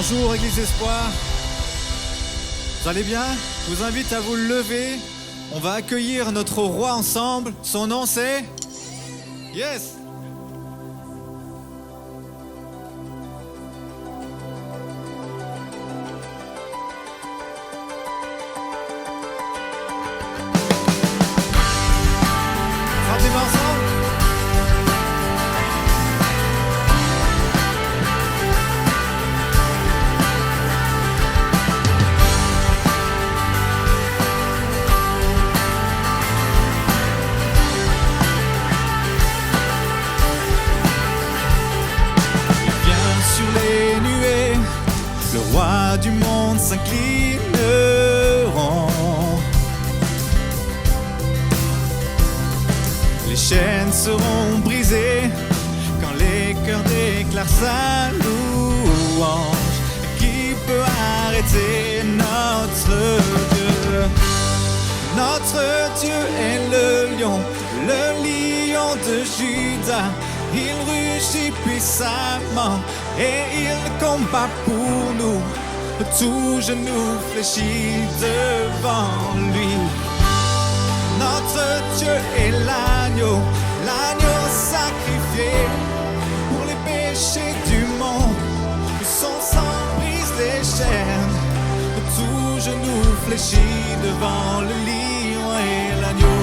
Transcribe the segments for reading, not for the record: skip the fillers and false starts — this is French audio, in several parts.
Bonjour Église Espoir, vous allez bien? Je vous invite à vous lever, on va accueillir notre roi ensemble, son nom c'est... Yes! Chantez-moi ensemble! Les nuées, le roi du monde s'inclineront. Les chaînes seront brisées quand les cœurs déclarent sa louange. Qui peut arrêter notre Dieu? Notre Dieu est le lion de Juda. Il rugit puissamment et il combat pour nous. Tout genou fléchit devant lui. Notre Dieu est l'agneau sacrifié pour les péchés du monde. Son sang brise les chaînes. Tout genou fléchit devant le lion et l'agneau.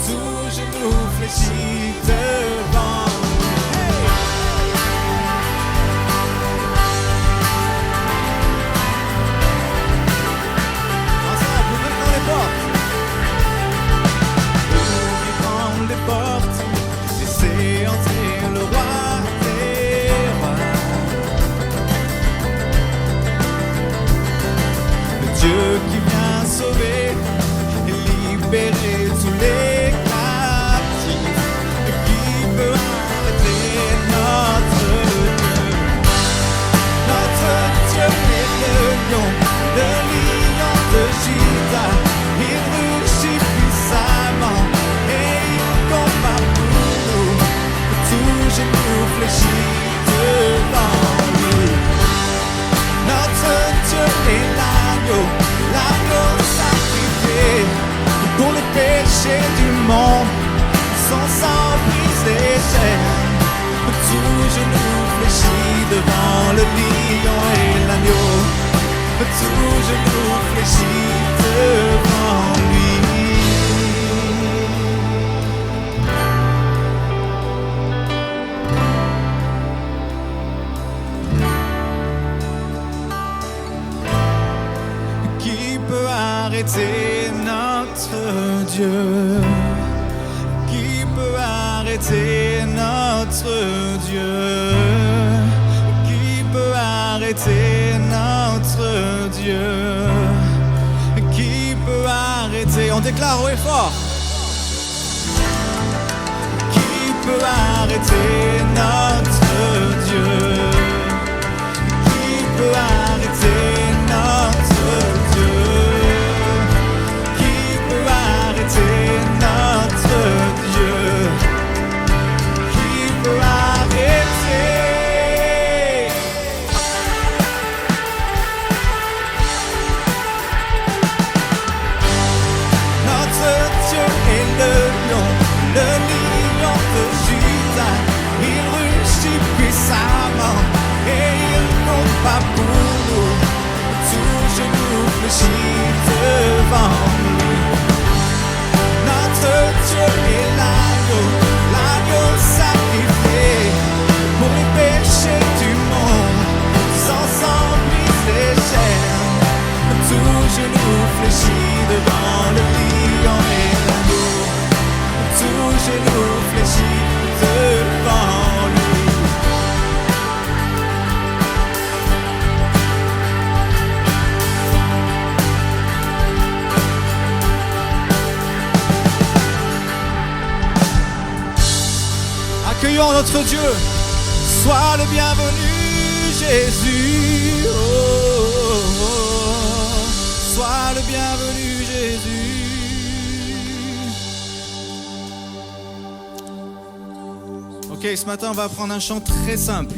Tout genou fléchit devant. Les portes, laissez entrer le roi des rois. Le Dieu qui vient sauver et libérer tous les captifs. Qui peut arrêter notre Dieu? Notre Dieu est le lion de Juda. Il rugit puissamment. Tout genou fléchit devant lui. Notre Dieu est l'agneau sacrifié pour les péchés du monde. Son sang brise les chaînes. Tout genou fléchit devant le lion et l'agneau. Tout genou fléchit devant lui. Arrêter notre Dieu? Qui peut arrêter notre Dieu? Qui peut arrêter notre Dieu? Qui peut arrêter? On déclare haut et fort. Qui peut arrêter notre Dieu? Qui peut arrêter notre Dieu? Notre Dieu, qui peut arrêter? Notre Dieu est le lion de Juda. Il rugit puissamment et il combat pour nous. Tout genou fléchit devant lui. Notre Dieu est l'agneau sacrifié pour les péchés du monde. Son sang brise les chaînes. Tout genou fléchit devant le lion et l'agneau. Tout genou fléchit devant lui. Accueillons notre Dieu, sois le bienvenu Jésus, oh, oh, oh. Sois le bienvenu Jésus. Ok, ce matin on va prendre un chant très simple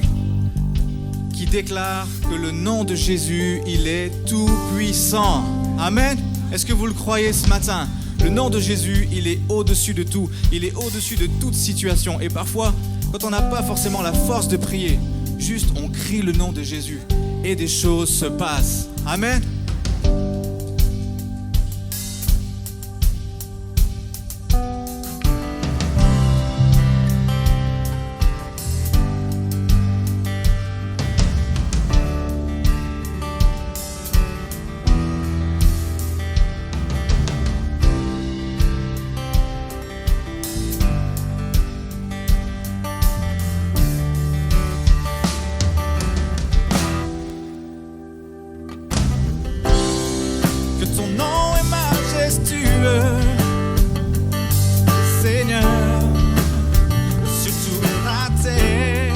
qui qui déclare que le nom de Jésus, il est tout puissant. Amen. Est-ce que vous le croyez ce matin? Le nom de Jésus, il est au-dessus de tout. Il est au-dessus de toute situation. Et parfois, quand on n'a pas forcément la force de prier, juste on crie le nom de Jésus et des choses se passent. Amen. Ton nom est majestueux, Seigneur, sur toute la terre.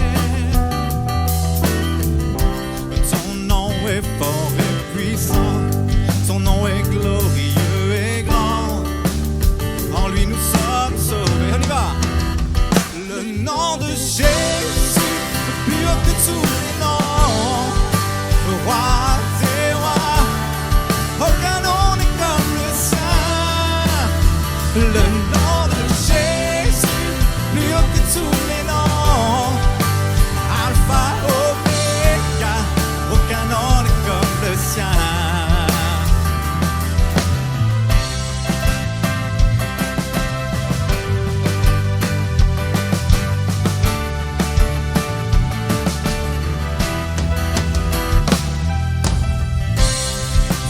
Ton nom est fort et puissant, ton nom est glorieux et grand. En lui nous sommes sauvés. On y va. Le nom de Jésus est plus haut que tous les noms. Le roi des rois, aucun nom n'est comme le sien. Le nom de Jésus, plus haut que tous les noms. Alpha, Oméga, aucun nom n'est comme le sien.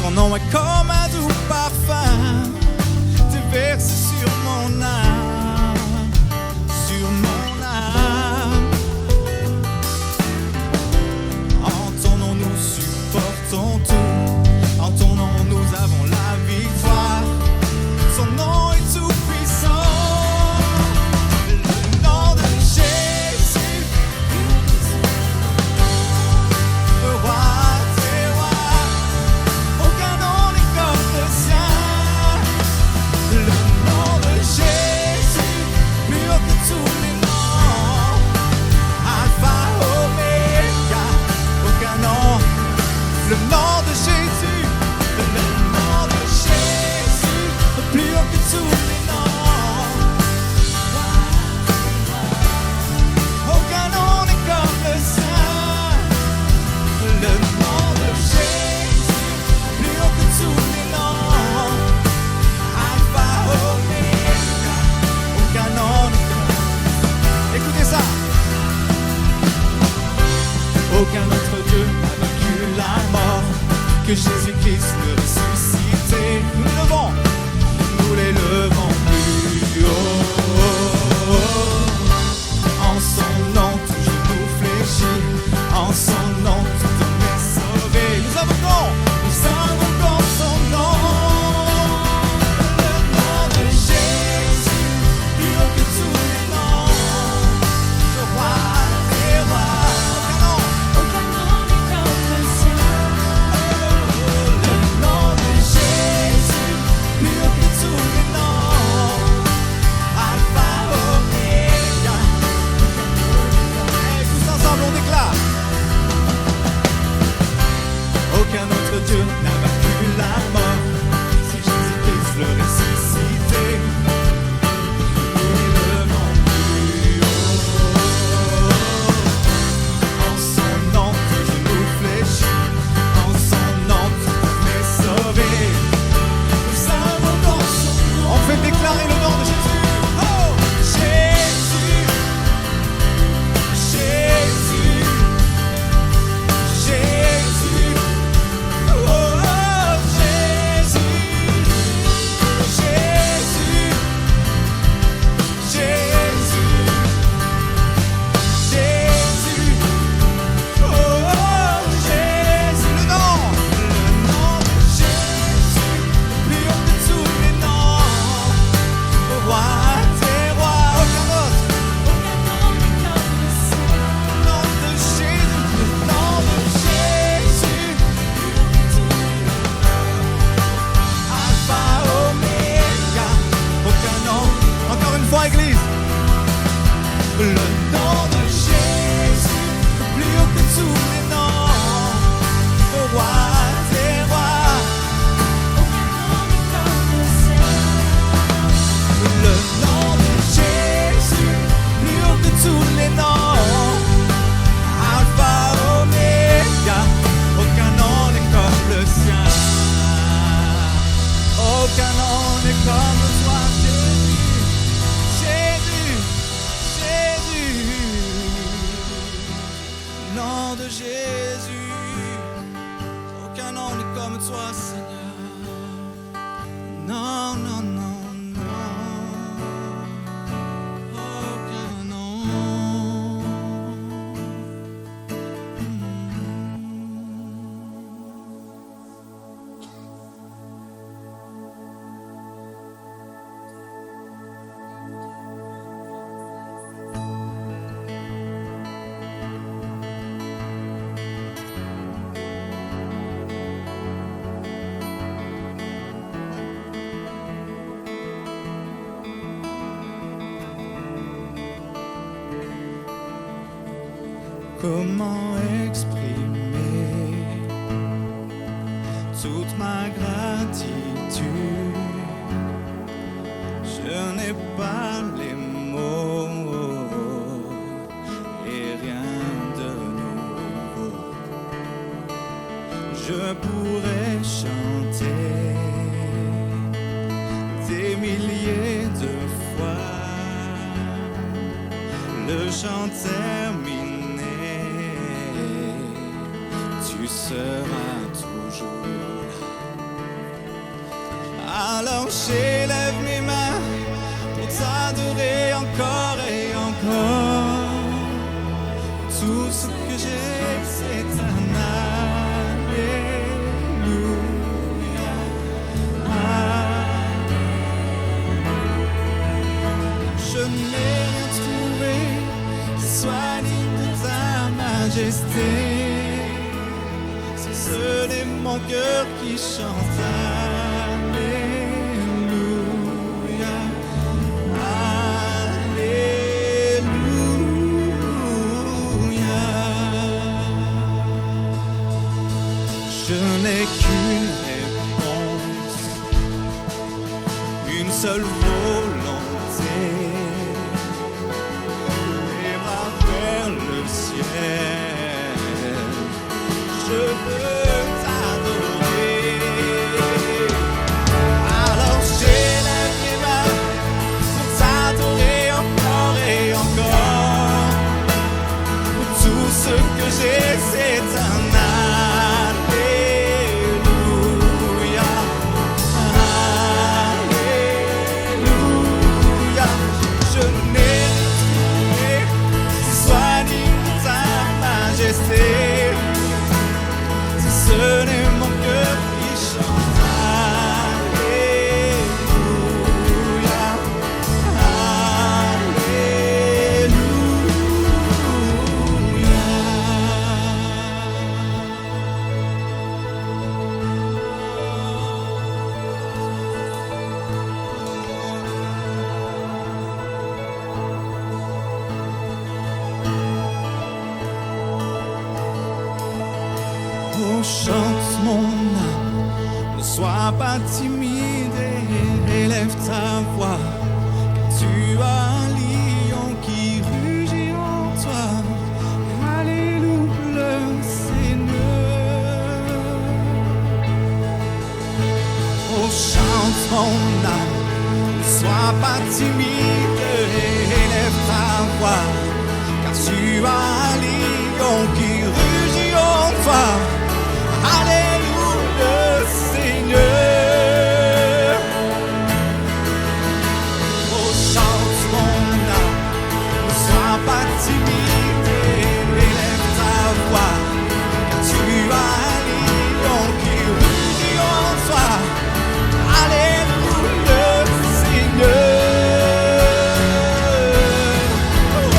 Ton nom est comme un doux parfum, déversé sur mon âme, sur mon âme. En ton nom nous supportons tout, en ton nom nous avons la victoire. Son nom est tout puissant. Le nom de Jésus, le roi des rois, aucun nom n'est comme le sien. Le nom de Jésus, plus haut que tous les noms. Alpha, Oméga, aucun nom. Le nom de Jésus, le nom de Jésus, plus haut que tous les noms. Aucun nom n'est comme le sien. Le nom de Jésus, plus haut que tous les noms. Alpha, Oméga, aucun nom n'est comme. Écoutez ça. Aucun autre Dieu n'a vaincu la mort que Jésus-Christ le ressuscité. Nous l'élevons plus haut. En son nom, tout genou fléchit. En son nom, tout homme est sauvé. Nous invoquons son nom. Le nom de Jésus, plus haut que tous les noms. Le roi des rois, aucun nom n'est comme le sien. Le nom de Jésus, plus haut que tous les noms. Alpha, Oméga. Et tous ensemble on déclare. Aucun autre Dieu n'a vaincu la mort. C'est Jésus-Christ le ressuscité. Nous l'élevons plus haut. En son nom, tout genou fléchit. En son nom, tout homme est sauvé. Nous invoquons son nom. On fait déclarer le nom de Jésus. Oh, Jésus, Jésus, Jésus. Oh, oh, oh. toi, Seigneur. Non, non, non, non. Aucun nom. Comment exprimer toute ma gratitude? Je n'ai pas les mots et rien de nouveau. Je pourrais chanter des milliers de fois le chant terminé. Tu seras toujours là. Alors j'élève mes mains pour t'adorer encore et encore. Tout ce que j'ai, c'est un alléluia. Je n'ai rien trouvé qui soit digne de ta majesté. Ce n'est mon cœur qui chante Alléluia, Alléluia. Je n'ai qu'une réponse, une seule volonté, les bras vers le ciel. Je veux t'adorer. Alors j'élève mes mains pour t'adorer encore et encore. Tout ce que j'ai, c'est un alléluia. Alléluia. Je n'ai trouvé qui soit digne de ta majesté. Ce n'est mon cœur qui chante Alléluia, Oh, chante mon âme, ne sois pas timide et élève ta voix, car tu as un lion qui rugit en toi. Alléluia, le Seigneur. Oh, chante mon âme, ne sois pas timide et élève ta voix, car tu as un lion qui rugit en toi. Alléluia, Seigneur. Oh, chante mon âme, ne sois pas timide et élève ta voix, car tu as un lion qui rugit en toi. Alléluia, Seigneur. Oh,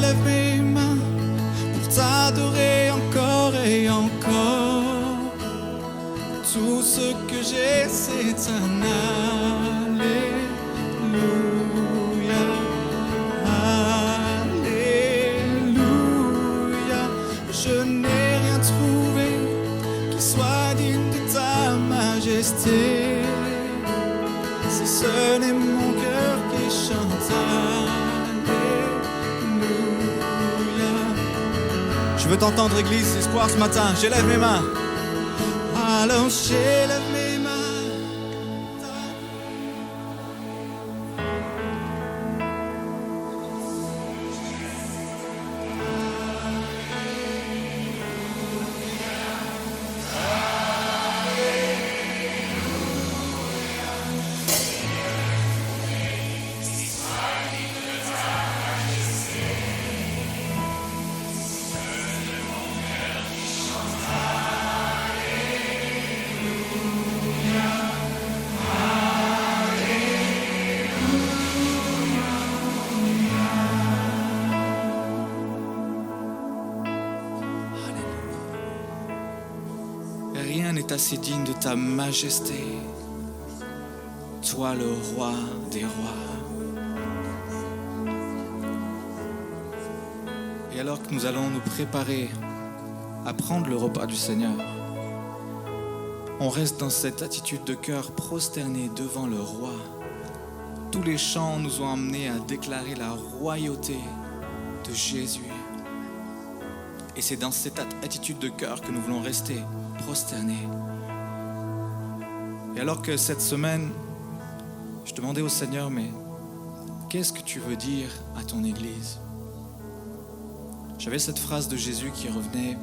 j'élève mes mains pour t'adorer encore et encore. Tout ce que j'ai, c'est un Alléluia. Alléluia. Je n'ai rien trouvé qui soit digne de ta majesté. Si ce n'est mon cœur qui chante Alléluia. Je veux t'entendre, Église, espoir ce matin. J'élève mes mains. Alors j'élève mes mains. Rien n'est assez digne de ta majesté, toi le roi des rois. Et alors que nous allons nous préparer à prendre le repas du Seigneur, on reste dans cette attitude de cœur prosterné devant le roi. Tous les chants nous ont amenés à déclarer la royauté de Jésus. Et c'est dans cette attitude de cœur que nous voulons rester prosternés. Et alors que cette semaine, je demandais au Seigneur, mais qu'est-ce que tu veux dire à ton Église? J'avais cette phrase de Jésus qui revenait: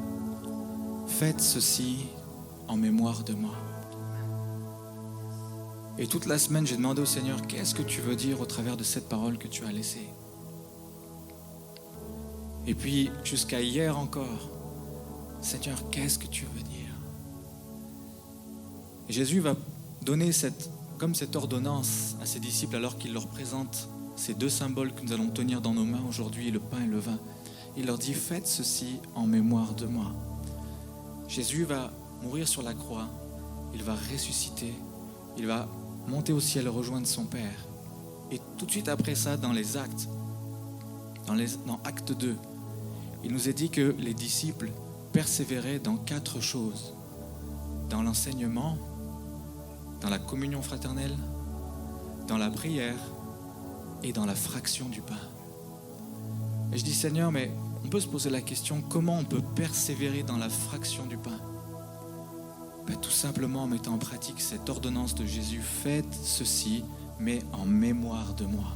faites ceci en mémoire de moi. Et toute la semaine, j'ai demandé au Seigneur, qu'est-ce que tu veux dire au travers de cette parole que tu as laissée? Et puis, jusqu'à hier encore, Seigneur, qu'est-ce que tu veux dire? Et Jésus va donner cette ordonnance à ses disciples alors qu'il leur présente ces deux symboles que nous allons tenir dans nos mains aujourd'hui, le pain et le vin. Il leur dit, faites ceci en mémoire de moi. Jésus va mourir sur la croix, il va ressusciter, il va monter au ciel, rejoindre son Père. Et tout de suite après ça, dans les actes, dans Acte 2, il nous est dit que les disciples persévéraient dans 4 choses. Dans l'enseignement, dans la communion fraternelle, dans la prière et dans la fraction du pain. Et je dis, Seigneur, mais on peut se poser la question, comment on peut persévérer dans la fraction du pain? Tout simplement en mettant en pratique cette ordonnance de Jésus, faites ceci, mais en mémoire de moi.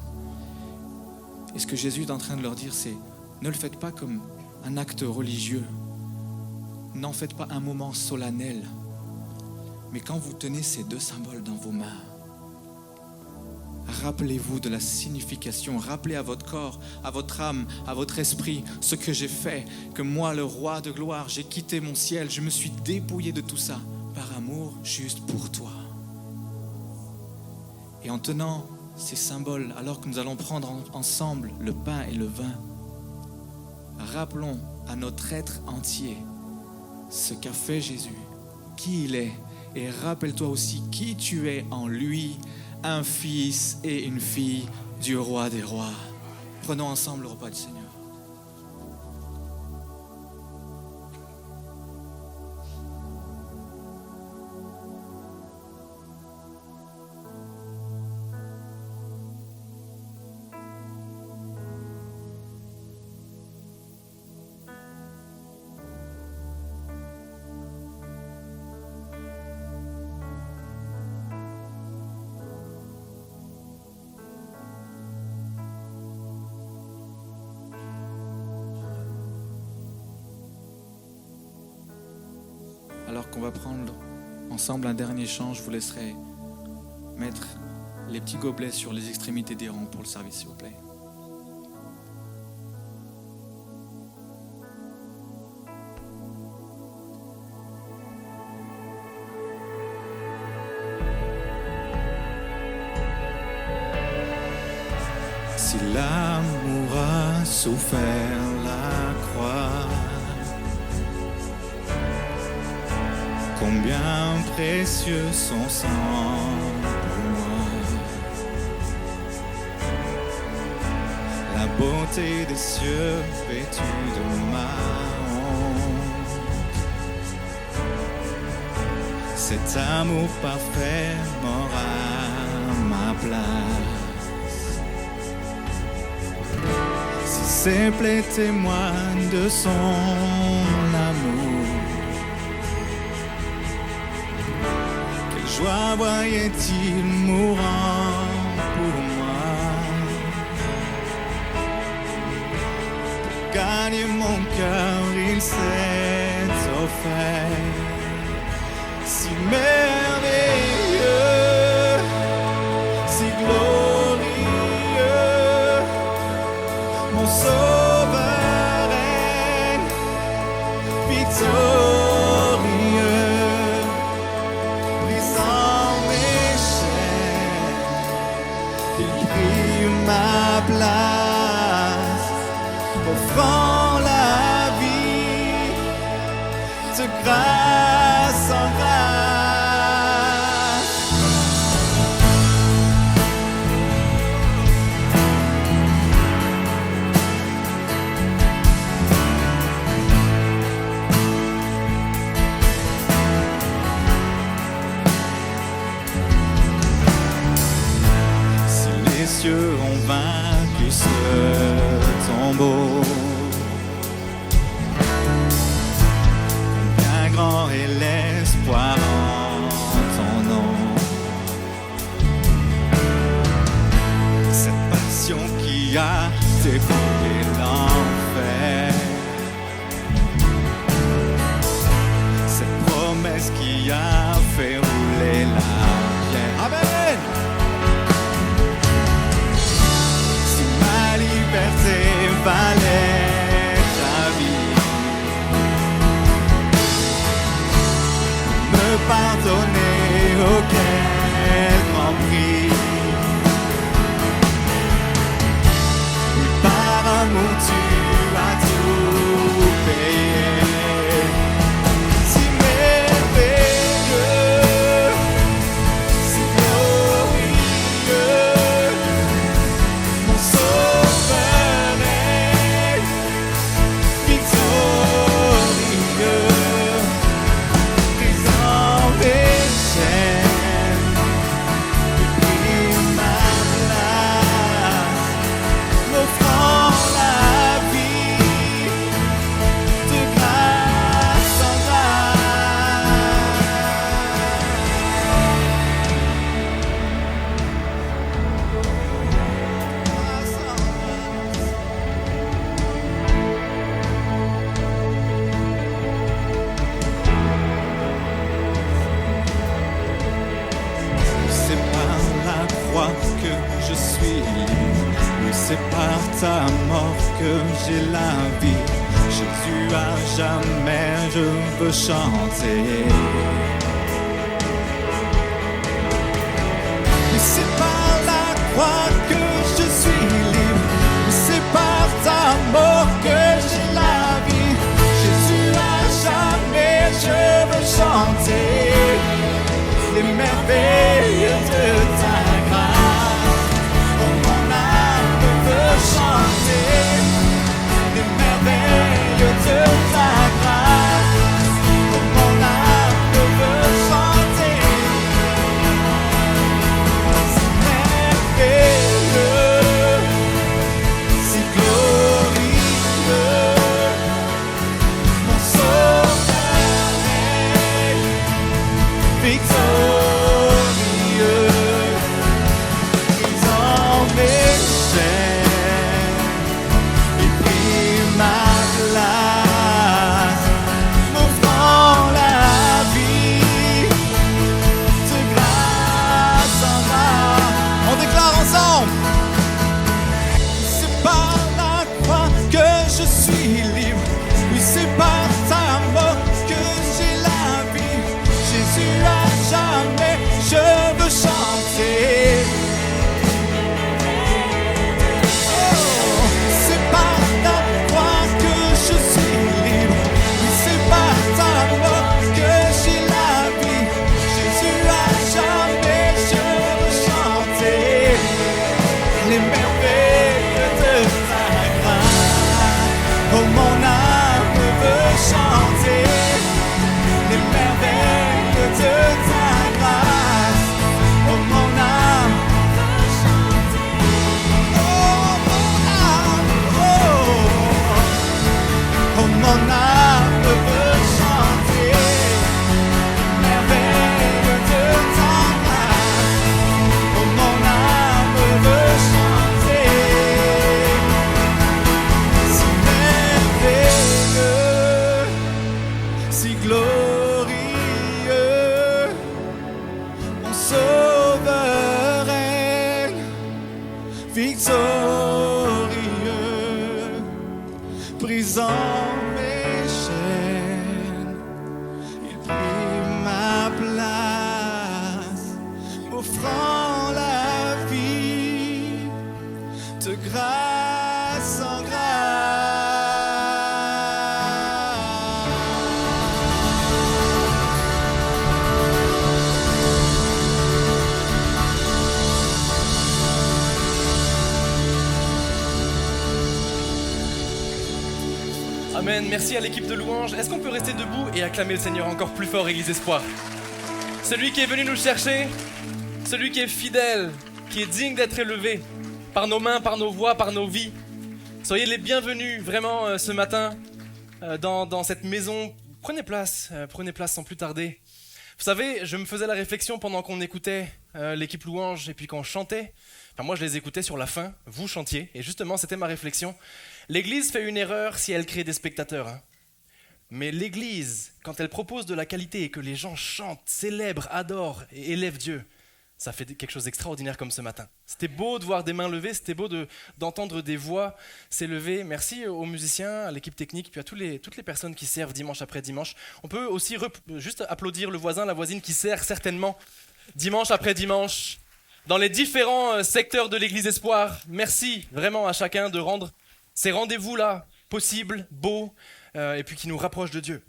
Et ce que Jésus est en train de leur dire, c'est, ne le faites pas comme un acte religieux, n'en faites pas un moment solennel, mais quand vous tenez ces deux symboles dans vos mains, rappelez-vous de la signification, rappelez à votre corps, à votre âme, à votre esprit ce que j'ai fait, que moi, le roi de gloire, j'ai quitté mon ciel, je me suis dépouillé de tout ça par amour juste pour toi. Et en tenant ces symboles, alors que nous allons prendre ensemble le pain et le vin, rappelons à notre être entier ce qu'a fait Jésus, qui il est, et rappelle-toi aussi qui tu es en lui, un fils et une fille du roi des rois. Prenons ensemble le repas du Seigneur. Alors qu'on va prendre ensemble un dernier chant, je vous laisserai mettre les petits gobelets sur les extrémités des rangs pour le service, s'il vous plaît. Si l'amour a souffert la croix, combien précieux son sang pour moi. La beauté des cieux vêtue de ma honte, cet amour parfait m'aura ma place. Si simple et témoin de son amour, quelle joie voyait-il mourant pour moi. Pour gagner mon cœur, il s'est offert. Si merveilleux, si glorieux, mon sauveur règne victorieux, brisant mes chaînes, il prit ma place, offrant la vie de grâce en grâce. Si les cieux ont vaincu ce tombeau, combien grand est l'espoir en ton nom. Cette passion qui a découlé l'enfer, cette promesse qui a fait rouler la pierre. Amen. Si ma liberté valait ta vie, me pardonner auquel grand prix. Oui, par amour tu as tout payé. Si merveilleux, si glorieux, mon sauveur est victorieux, brisant mes chaînes, il prit ma place, m'offrant la vie de grâce en c'est par la croix que je suis libre. Oui, c'est par ta mort que j'ai la vie. Jésus, à jamais je veux chanter. Oui, c'est par la croix que je suis libre. Oui, c'est par ta mort que j'ai la vie. Jésus, à jamais je veux chanter les merveilles de ta grâce. Oh, mon âme veut chanter les merveilles de ta grâce. Oh, mon âme veut chanter. Si les merveilles de ta grâce. Oh, mon âme veut chanter les merveilles de ta grâce. Oh, mon âme veut chanter. Oh, mon âme, oh, mon âme veut chanter les merveilles de ta grâce. Oh, mon âme veut chanter si merveilleux, si glorieux, mon sauveur règne victorieux, brisant mes chaînes, il prit ma place, m'offrant la vie, de grâce en Amen, merci à l'équipe de louanges. Est-ce qu'on peut rester debout et acclamer le Seigneur encore plus fort, Église Espoir? Celui qui est venu nous chercher, celui qui est fidèle, qui est digne d'être élevé par nos mains, par nos voix, par nos vies. Soyez les bienvenus vraiment ce matin dans cette maison. Prenez place sans plus tarder. Vous savez, je me faisais la réflexion pendant qu'on écoutait l'équipe louange et puis qu'on chantait. Enfin, moi, je les écoutais sur la fin, vous chantiez, et justement, c'était ma réflexion. L'Église fait une erreur si elle crée des spectateurs. Mais l'Église, quand elle propose de la qualité et que les gens chantent, célèbrent, adorent et élèvent Dieu, ça fait quelque chose d'extraordinaire comme ce matin. C'était beau de voir des mains levées, c'était beau d'entendre des voix s'élever. Merci aux musiciens, à l'équipe technique, puis à toutes les personnes qui servent dimanche après dimanche. On peut aussi juste applaudir le voisin, la voisine qui sert certainement dimanche après dimanche dans les différents secteurs de l'Église Espoir. Merci vraiment à chacun de rendre ces rendez-vous-là possibles, beaux, et puis qui nous rapprochent de Dieu.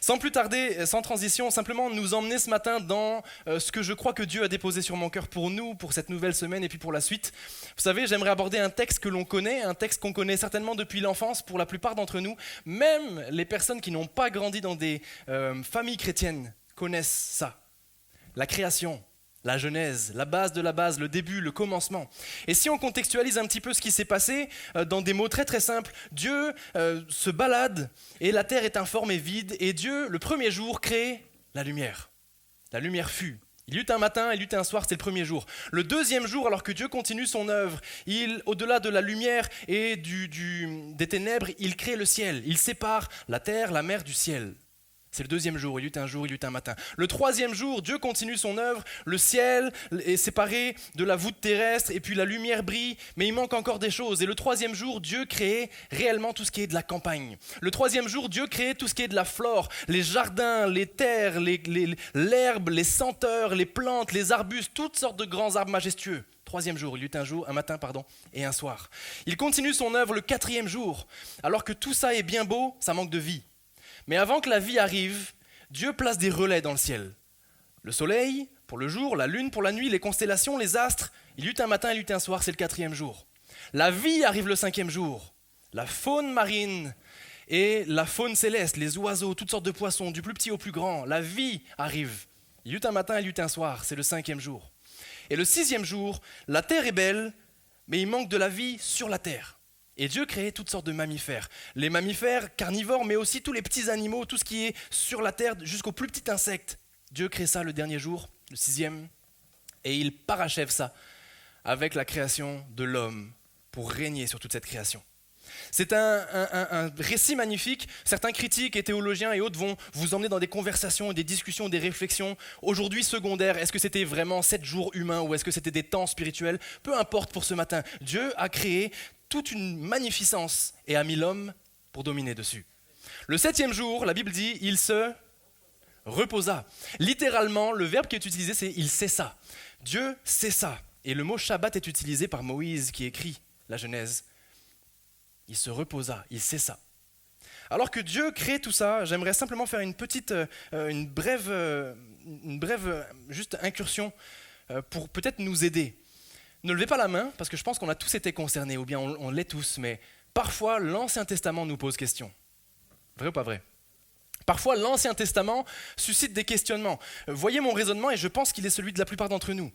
Sans plus tarder, sans transition, simplement nous emmener ce matin dans ce que je crois que Dieu a déposé sur mon cœur pour nous, pour cette nouvelle semaine et puis pour la suite. Vous savez, j'aimerais aborder un texte que l'on connaît, un texte qu'on connaît certainement depuis l'enfance pour la plupart d'entre nous. Même les personnes qui n'ont pas grandi dans des familles chrétiennes connaissent ça. La création. La Genèse, la base de la base, le début, le commencement. Et si on contextualise un petit peu ce qui s'est passé, dans des mots très très simples, Dieu se balade et la terre est informe et vide, et Dieu, le premier jour, crée la lumière. La lumière fut. Il y eut un matin, il y eut un soir, c'est le premier jour. Le deuxième jour, alors que Dieu continue son œuvre, au-delà de la lumière et des ténèbres, il crée le ciel. Il sépare la terre, la mer du ciel. C'est le deuxième jour, il y eut un jour, il y eut un matin. Le troisième jour, Dieu continue son œuvre, le ciel est séparé de la voûte terrestre et puis la lumière brille, mais il manque encore des choses. Et le troisième jour, Dieu crée réellement tout ce qui est de la campagne. Le troisième jour, Dieu crée tout ce qui est de la flore, les jardins, les terres, l'herbe, les senteurs, les plantes, les arbustes, toutes sortes de grands arbres majestueux. Troisième jour, il y eut un matin, et un soir. Il continue son œuvre le quatrième jour. Alors que tout ça est bien beau, ça manque de vie. Mais avant que la vie arrive, Dieu place des relais dans le ciel. Le soleil pour le jour, la lune pour la nuit, les constellations, les astres. Il y eut un matin, il y eut un soir, c'est le quatrième jour. La vie arrive le cinquième jour. La faune marine et la faune céleste, les oiseaux, toutes sortes de poissons, du plus petit au plus grand. La vie arrive. Il y eut un matin, il y eut un soir, c'est le cinquième jour. Et le sixième jour, la terre est belle, mais il manque de la vie sur la terre. Et Dieu crée toutes sortes de mammifères. Les mammifères carnivores, mais aussi tous les petits animaux, tout ce qui est sur la terre, jusqu'au plus petit insecte. Dieu crée ça le dernier jour, le sixième, et il parachève ça avec la création de l'homme pour régner sur toute cette création. C'est un récit magnifique. Certains critiques et théologiens et autres vont vous emmener dans des conversations, des discussions, des réflexions. Aujourd'hui, secondaires, est-ce que c'était vraiment 7 jours humains ou est-ce que c'était des temps spirituels? Peu importe pour ce matin. Dieu a créé toute une magnificence et a mis l'homme pour dominer dessus. Le septième jour, la Bible dit, il se reposa. Littéralement, le verbe qui est utilisé, c'est il cessa. Dieu cessa. Et le mot Shabbat est utilisé par Moïse qui écrit la Genèse. Il se reposa, il cessa. Alors que Dieu crée tout ça, j'aimerais simplement faire une brève juste incursion pour peut-être nous aider. Ne levez pas la main, parce que je pense qu'on a tous été concernés, ou bien on l'est tous, mais parfois l'Ancien Testament nous pose question. Vrai ou pas vrai ? Parfois, l'Ancien Testament suscite des questionnements. Voyez mon raisonnement, et je pense qu'il est celui de la plupart d'entre nous.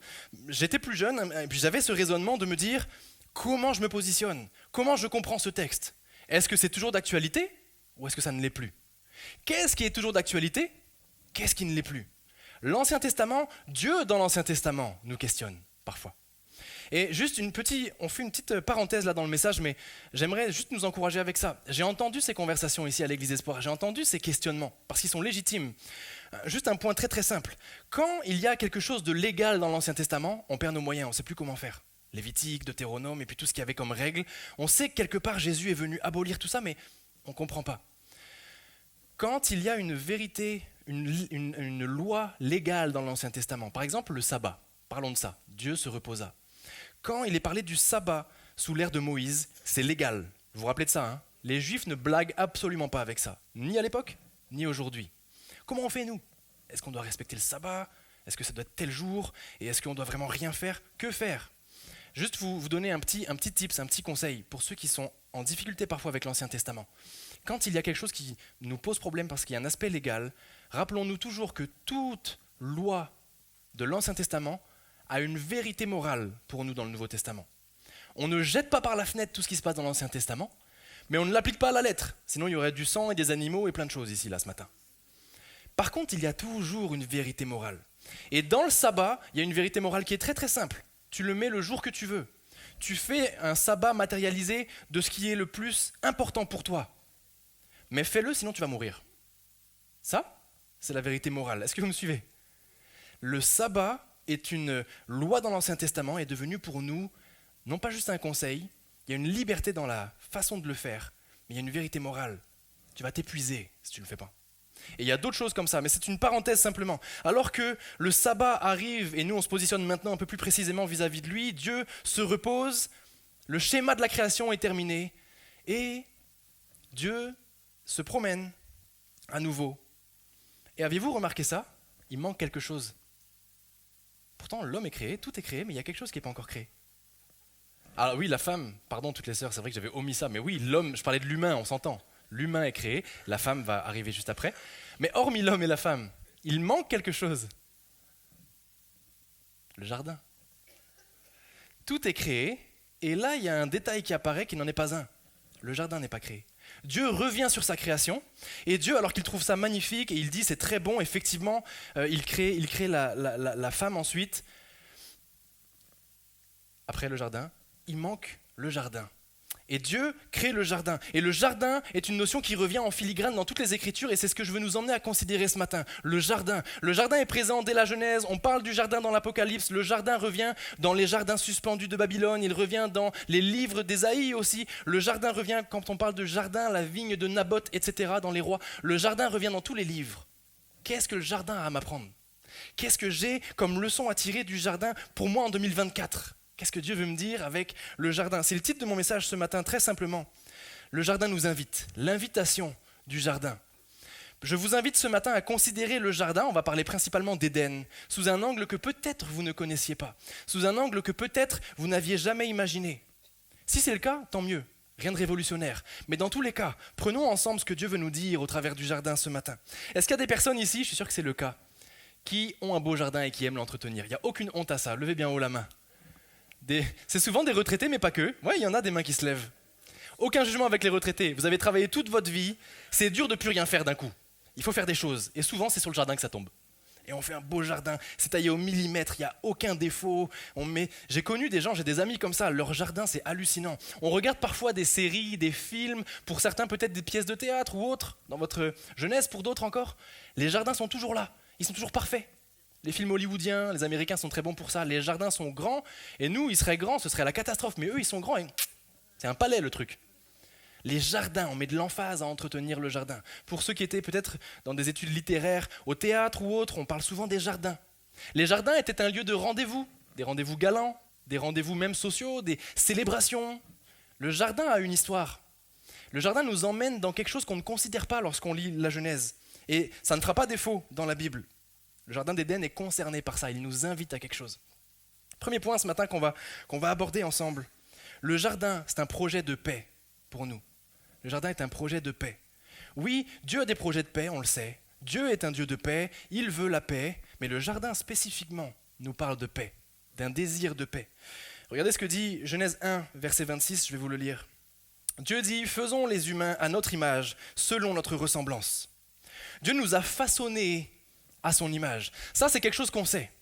J'étais plus jeune, et puis j'avais ce raisonnement de me dire, comment je me positionne ? Comment je comprends ce texte ? Est-ce que c'est toujours d'actualité, ou est-ce que ça ne l'est plus ? Qu'est-ce qui est toujours d'actualité ? Qu'est-ce qui ne l'est plus ? L'Ancien Testament, Dieu dans l'Ancien Testament nous questionne, parfois. Et juste on fait une petite parenthèse là dans le message, mais j'aimerais juste nous encourager avec ça. J'ai entendu ces conversations ici à l'Église Espoir, j'ai entendu ces questionnements, parce qu'ils sont légitimes. Juste un point très très simple. Quand il y a quelque chose de légal dans l'Ancien Testament, on perd nos moyens, on ne sait plus comment faire. Lévitique, Deutéronome, et puis tout ce qu'il y avait comme règle. On sait que quelque part Jésus est venu abolir tout ça, mais on ne comprend pas. Quand il y a une vérité, une loi légale dans l'Ancien Testament, par exemple le sabbat, parlons de ça, Dieu se reposa. Quand il est parlé du sabbat sous l'ère de Moïse, c'est légal. Vous vous rappelez de ça, hein ? Les Juifs ne blaguent absolument pas avec ça, ni à l'époque, ni aujourd'hui. Comment on fait, nous ? Est-ce qu'on doit respecter le sabbat ? Est-ce que ça doit être tel jour ? Et est-ce qu'on doit vraiment rien faire ? Que faire ? Juste vous donner un petit tips, un petit conseil pour ceux qui sont en difficulté parfois avec l'Ancien Testament. Quand il y a quelque chose qui nous pose problème parce qu'il y a un aspect légal, rappelons-nous toujours que toute loi de l'Ancien Testament a une vérité morale pour nous dans le Nouveau Testament. On ne jette pas par la fenêtre tout ce qui se passe dans l'Ancien Testament, mais on ne l'applique pas à la lettre. Sinon, il y aurait du sang et des animaux et plein de choses ici, là, ce matin. Par contre, il y a toujours une vérité morale. Et dans le sabbat, il y a une vérité morale qui est très très simple. Tu le mets le jour que tu veux. Tu fais un sabbat matérialisé de ce qui est le plus important pour toi. Mais fais-le, sinon tu vas mourir. Ça, c'est la vérité morale. Est-ce que vous me suivez ? Le sabbat est une loi dans l'Ancien Testament, est devenue pour nous, non pas juste un conseil, il y a une liberté dans la façon de le faire, mais il y a une vérité morale. Tu vas t'épuiser si tu ne le fais pas. Et il y a d'autres choses comme ça, mais c'est une parenthèse simplement. Alors que le sabbat arrive, et nous on se positionne maintenant un peu plus précisément vis-à-vis de lui, Dieu se repose, le schéma de la création est terminé, et Dieu se promène à nouveau. Et avez-vous remarqué ça ? Il manque quelque chose. Pourtant, l'homme est créé, tout est créé, mais il y a quelque chose qui n'est pas encore créé. Alors oui, la femme, pardon toutes les sœurs, c'est vrai que j'avais omis ça, mais oui, l'homme, je parlais de l'humain, on s'entend. L'humain est créé, la femme va arriver juste après. Mais hormis l'homme et la femme, il manque quelque chose. Le jardin. Tout est créé, et là, il y a un détail qui apparaît qui n'en est pas un. Le jardin n'est pas créé. Dieu revient sur sa création, et Dieu, alors qu'il trouve ça magnifique, et il dit c'est très bon, effectivement, il crée la femme ensuite. Après le jardin, il manque le jardin. Et Dieu crée le jardin. Et le jardin est une notion qui revient en filigrane dans toutes les Écritures, et c'est ce que je veux nous emmener à considérer ce matin. Le jardin. Le jardin est présent dès la Genèse, on parle du jardin dans l'Apocalypse, le jardin revient dans les jardins suspendus de Babylone, il revient dans les livres d'Ésaïe aussi, le jardin revient quand on parle de jardin, la vigne de Naboth, etc. dans les rois, le jardin revient dans tous les livres. Qu'est-ce que le jardin a à m'apprendre ? Qu'est-ce que j'ai comme leçon à tirer du jardin pour moi en 2024 ? Qu'est-ce que Dieu veut me dire avec le jardin ? C'est le titre de mon message ce matin, très simplement. Le jardin nous invite, l'invitation du jardin. Je vous invite ce matin à considérer le jardin, on va parler principalement d'Éden, sous un angle que peut-être vous ne connaissiez pas, sous un angle que peut-être vous n'aviez jamais imaginé. Si c'est le cas, tant mieux, rien de révolutionnaire. Mais dans tous les cas, prenons ensemble ce que Dieu veut nous dire au travers du jardin ce matin. Est-ce qu'il y a des personnes ici, je suis sûr que c'est le cas, qui ont un beau jardin et qui aiment l'entretenir ? Il n'y a aucune honte à ça, levez bien haut la main. C'est souvent des retraités, mais pas que. Ouais, il y en a des mains qui se lèvent. Aucun jugement avec les retraités. Vous avez travaillé toute votre vie. C'est dur de plus rien faire d'un coup. Il faut faire des choses. Et souvent, c'est sur le jardin que ça tombe. Et on fait un beau jardin. C'est taillé au millimètre. Il n'y a aucun défaut. J'ai connu des gens, j'ai des amis comme ça. Leur jardin, c'est hallucinant. On regarde parfois des séries, des films. Pour certains, peut-être des pièces de théâtre ou autres. Dans votre jeunesse, pour d'autres encore. Les jardins sont toujours là. Ils sont toujours parfaits. Les films hollywoodiens, les Américains sont très bons pour ça. Les jardins sont grands, et nous, ils seraient grands, ce serait la catastrophe. Mais eux, ils sont grands, et c'est un palais le truc. Les jardins, on met de l'emphase à entretenir le jardin. Pour ceux qui étaient peut-être dans des études littéraires, au théâtre ou autre, on parle souvent des jardins. Les jardins étaient un lieu de rendez-vous, des rendez-vous galants, des rendez-vous même sociaux, des célébrations. Le jardin a une histoire. Le jardin nous emmène dans quelque chose qu'on ne considère pas lorsqu'on lit la Genèse. Et ça ne fera pas défaut dans la Bible. Le jardin d'Éden est concerné par ça, il nous invite à quelque chose. Premier point ce matin qu'on va aborder ensemble. Le jardin, c'est un projet de paix pour nous. Le jardin est un projet de paix. Oui, Dieu a des projets de paix, on le sait. Dieu est un Dieu de paix, il veut la paix, mais le jardin spécifiquement nous parle de paix, d'un désir de paix. Regardez ce que dit Genèse 1, verset 26, je vais vous le lire. Dieu dit « Faisons les humains à notre image, selon notre ressemblance ». Dieu nous a façonnés à son image. Ça, c'est quelque chose qu'on sait.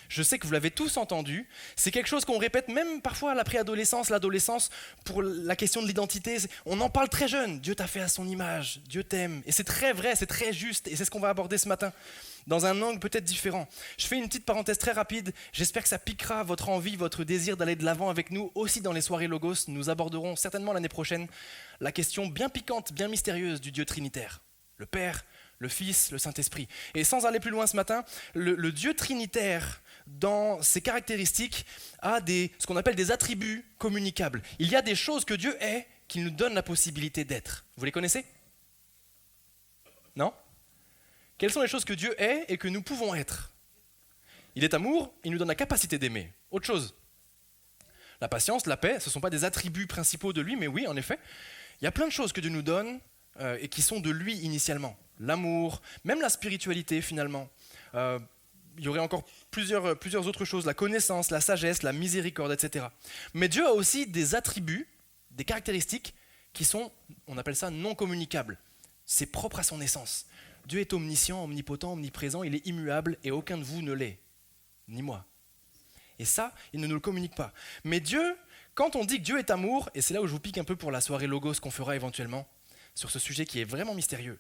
Je sais que vous l'avez tous entendu. C'est quelque chose qu'on répète même parfois à la préadolescence, l'adolescence, pour la question de l'identité. On en parle très jeune. Dieu t'a fait à son image. Dieu t'aime. Et c'est très vrai, c'est très juste. Et c'est ce qu'on va aborder ce matin, dans un angle peut-être différent. Je fais une petite parenthèse très rapide. J'espère que ça piquera votre envie, votre désir d'aller de l'avant avec nous. Aussi dans les soirées Logos, nous aborderons certainement l'année prochaine la question bien piquante, bien mystérieuse du Dieu trinitaire. Le Père, le Fils, le Saint-Esprit. Et sans aller plus loin ce matin, le Dieu trinitaire, dans ses caractéristiques, a ce qu'on appelle des attributs communicables. Il y a des choses que Dieu est, qu'il nous donne la possibilité d'être. Vous les connaissez ? Non ? Quelles sont les choses que Dieu est et que nous pouvons être ? Il est amour, il nous donne la capacité d'aimer. Autre chose ? La patience, la paix, ce ne sont pas des attributs principaux de lui, mais oui, en effet, il y a plein de choses que Dieu nous donne et qui sont de lui initialement. L'amour, même la spiritualité finalement. Il y aurait encore plusieurs autres choses, la connaissance, la sagesse, la miséricorde, etc. Mais Dieu a aussi des attributs, des caractéristiques qui sont, on appelle ça, non communicables. C'est propre à son essence. Dieu est omniscient, omnipotent, omniprésent, il est immuable et aucun de vous ne l'est, ni moi. Et ça, il ne nous le communique pas. Mais Dieu, quand on dit que Dieu est amour, et c'est là où je vous pique un peu pour la soirée Logos qu'on fera éventuellement, sur ce sujet qui est vraiment mystérieux,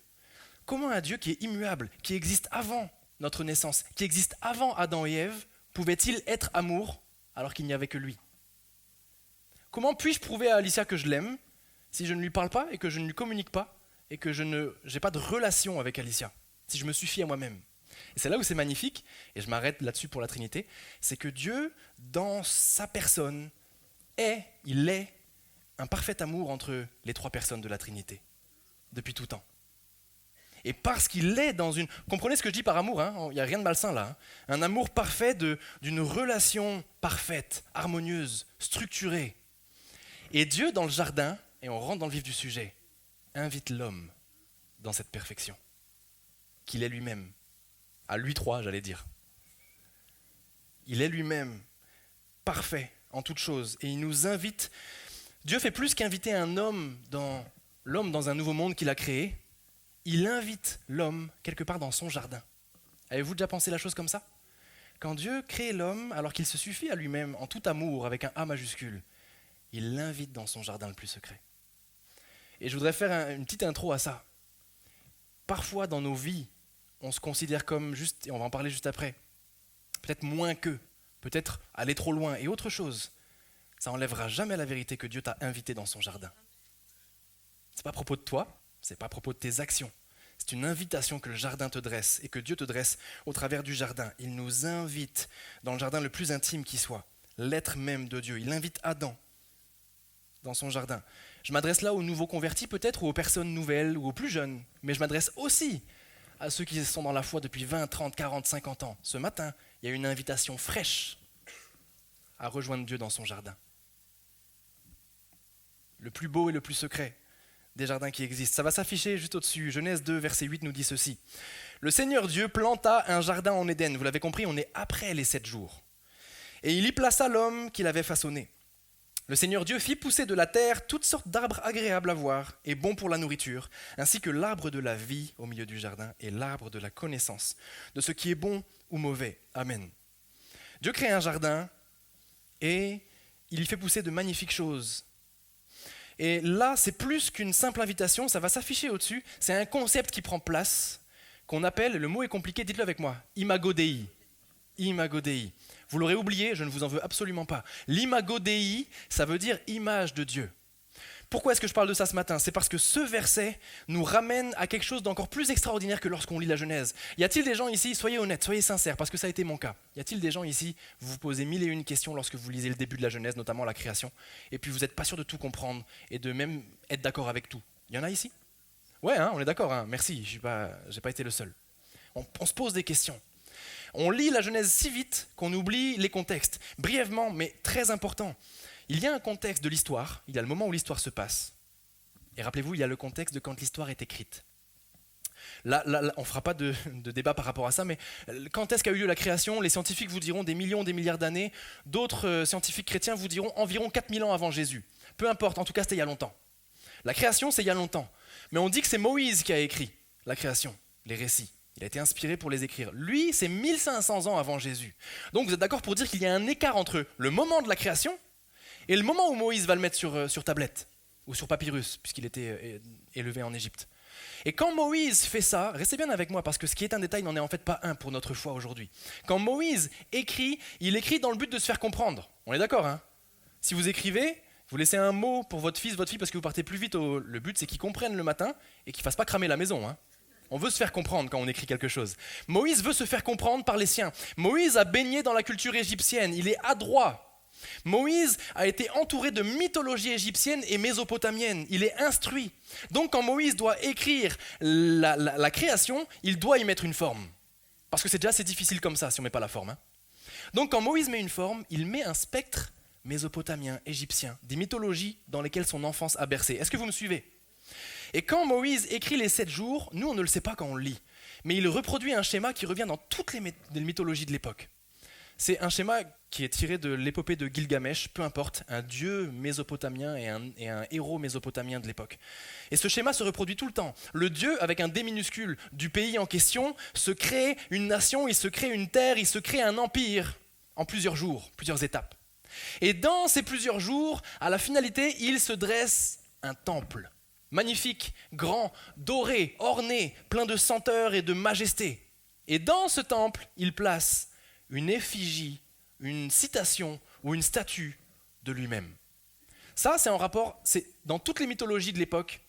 comment un Dieu qui est immuable, qui existe avant notre naissance, qui existe avant Adam et Ève, pouvait-il être amour alors qu'il n'y avait que lui ? Comment puis-je prouver à Alicia que je l'aime si je ne lui parle pas et que je ne lui communique pas et que je n'ai pas de relation avec Alicia, si je me suffis à moi-même ? Et c'est là où c'est magnifique, et je m'arrête là-dessus pour la Trinité, c'est que Dieu, dans sa personne, il est un parfait amour entre les trois personnes de la Trinité, depuis tout temps. Et parce qu'il est dans une... Comprenez ce que je dis par amour, il n'y a rien de malsain là. Un amour parfait d'une relation parfaite, harmonieuse, structurée. Et Dieu, dans le jardin, et on rentre dans le vif du sujet, invite l'homme dans cette perfection, qu'il est lui-même. À lui trois, j'allais dire. Il est lui-même parfait en toutes choses. Et il nous invite... Dieu fait plus qu'inviter l'homme dans un nouveau monde qu'il a créé. Il invite l'homme quelque part dans son jardin. Avez-vous déjà pensé la chose comme ça ? Quand Dieu crée l'homme, alors qu'il se suffit à lui-même, en tout amour, avec un A majuscule, il l'invite dans son jardin le plus secret. Et je voudrais faire une petite intro à ça. Parfois dans nos vies, on se considère comme juste, et on va en parler juste après, peut-être moins que, peut-être aller trop loin, et autre chose. Ça n'enlèvera jamais la vérité que Dieu t'a invité dans son jardin. C'est pas à propos de toi, c'est pas à propos de tes actions. C'est une invitation que le jardin te dresse et que Dieu te dresse au travers du jardin. Il nous invite dans le jardin le plus intime qui soit, l'être même de Dieu. Il invite Adam dans son jardin. Je m'adresse là aux nouveaux convertis peut-être, ou aux personnes nouvelles, ou aux plus jeunes, mais je m'adresse aussi à ceux qui sont dans la foi depuis 20, 30, 40, 50 ans. Ce matin, il y a une invitation fraîche à rejoindre Dieu dans son jardin. Le plus beau et le plus secret des jardins qui existent. Ça va s'afficher juste au-dessus. Genèse 2, verset 8 nous dit ceci. Le Seigneur Dieu planta un jardin en Éden. Vous l'avez compris, on est après les 7 jours. Et il y plaça l'homme qu'il avait façonné. Le Seigneur Dieu fit pousser de la terre toutes sortes d'arbres agréables à voir et bons pour la nourriture, ainsi que l'arbre de la vie au milieu du jardin et l'arbre de la connaissance de ce qui est bon ou mauvais. Amen. Dieu crée un jardin et il y fait pousser de magnifiques choses. Et là, c'est plus qu'une simple invitation, ça va s'afficher au-dessus. C'est un concept qui prend place, qu'on appelle, le mot est compliqué, dites-le avec moi, imago Dei. Imago Dei. Vous l'aurez oublié, je ne vous en veux absolument pas. L'imago Dei, ça veut dire image de Dieu. Pourquoi est-ce que je parle de ça ce matin ? C'est parce que ce verset nous ramène à quelque chose d'encore plus extraordinaire que lorsqu'on lit la Genèse. Y a-t-il des gens ici, soyez honnêtes, soyez sincères, parce que ça a été mon cas. Y a-t-il des gens ici, vous vous posez 1001 questions lorsque vous lisez le début de la Genèse, notamment la création, et puis vous n'êtes pas sûr de tout comprendre et de même être d'accord avec tout. Y en a ici ? Ouais, on est d'accord, merci, j'ai pas été le seul. On se pose des questions. On lit la Genèse si vite qu'on oublie les contextes. Brièvement, mais très important. Il y a un contexte de l'histoire, il y a le moment où l'histoire se passe. Et rappelez-vous, il y a le contexte de quand l'histoire est écrite. Là, on ne fera pas de débat par rapport à ça, mais quand est-ce qu'a eu lieu la création? Les scientifiques vous diront des millions, des milliards d'années. D'autres scientifiques chrétiens vous diront environ 4000 ans avant Jésus. Peu importe, en tout cas, c'était il y a longtemps. La création, c'est il y a longtemps. Mais on dit que c'est Moïse qui a écrit la création, les récits. Il a été inspiré pour les écrire. Lui, c'est 1500 ans avant Jésus. Donc vous êtes d'accord pour dire qu'il y a un écart entre le moment de la création et le moment où Moïse va le mettre sur tablette ou sur papyrus, puisqu'il était élevé en Égypte. Et quand Moïse fait ça, restez bien avec moi parce que ce qui est un détail n'en est en fait pas un pour notre foi aujourd'hui. Quand Moïse écrit, il écrit dans le but de se faire comprendre. On est d'accord, hein? Si vous écrivez, vous laissez un mot pour votre fils, votre fille parce que vous partez plus vite. Le but c'est qu'il comprenne le matin et qu'il ne fasse pas cramer la maison, hein? On veut se faire comprendre quand on écrit quelque chose. Moïse veut se faire comprendre par les siens. Moïse a baigné dans la culture égyptienne, il est adroit. Moïse a été entouré de mythologie égyptienne et mésopotamienne, il est instruit. Donc quand Moïse doit écrire la création, il doit y mettre une forme. Parce que c'est déjà assez difficile comme ça si on ne met pas la forme. Hein. Donc quand Moïse met une forme, il met un spectre mésopotamien, égyptien, des mythologies dans lesquelles son enfance a bercé. Est-ce que vous me suivez? Et quand Moïse écrit les 7 jours, nous on ne le sait pas quand on le lit, mais il reproduit un schéma qui revient dans toutes les mythologies de l'époque. C'est un schéma qui est tiré de l'épopée de Gilgamesh, peu importe, un dieu mésopotamien et un héros mésopotamien de l'époque. Et ce schéma se reproduit tout le temps. Le dieu, avec un D minuscule, du pays en question, se crée une nation, il se crée une terre, il se crée un empire en plusieurs jours, plusieurs étapes. Et dans ces plusieurs jours, à la finalité, il se dresse un temple. Magnifique, grand, doré, orné, plein de senteurs et de majesté. Et dans ce temple, il place une effigie, une citation ou une statue de lui-même. Ça, c'est en rapport, c'est dans toutes les mythologies de l'époque,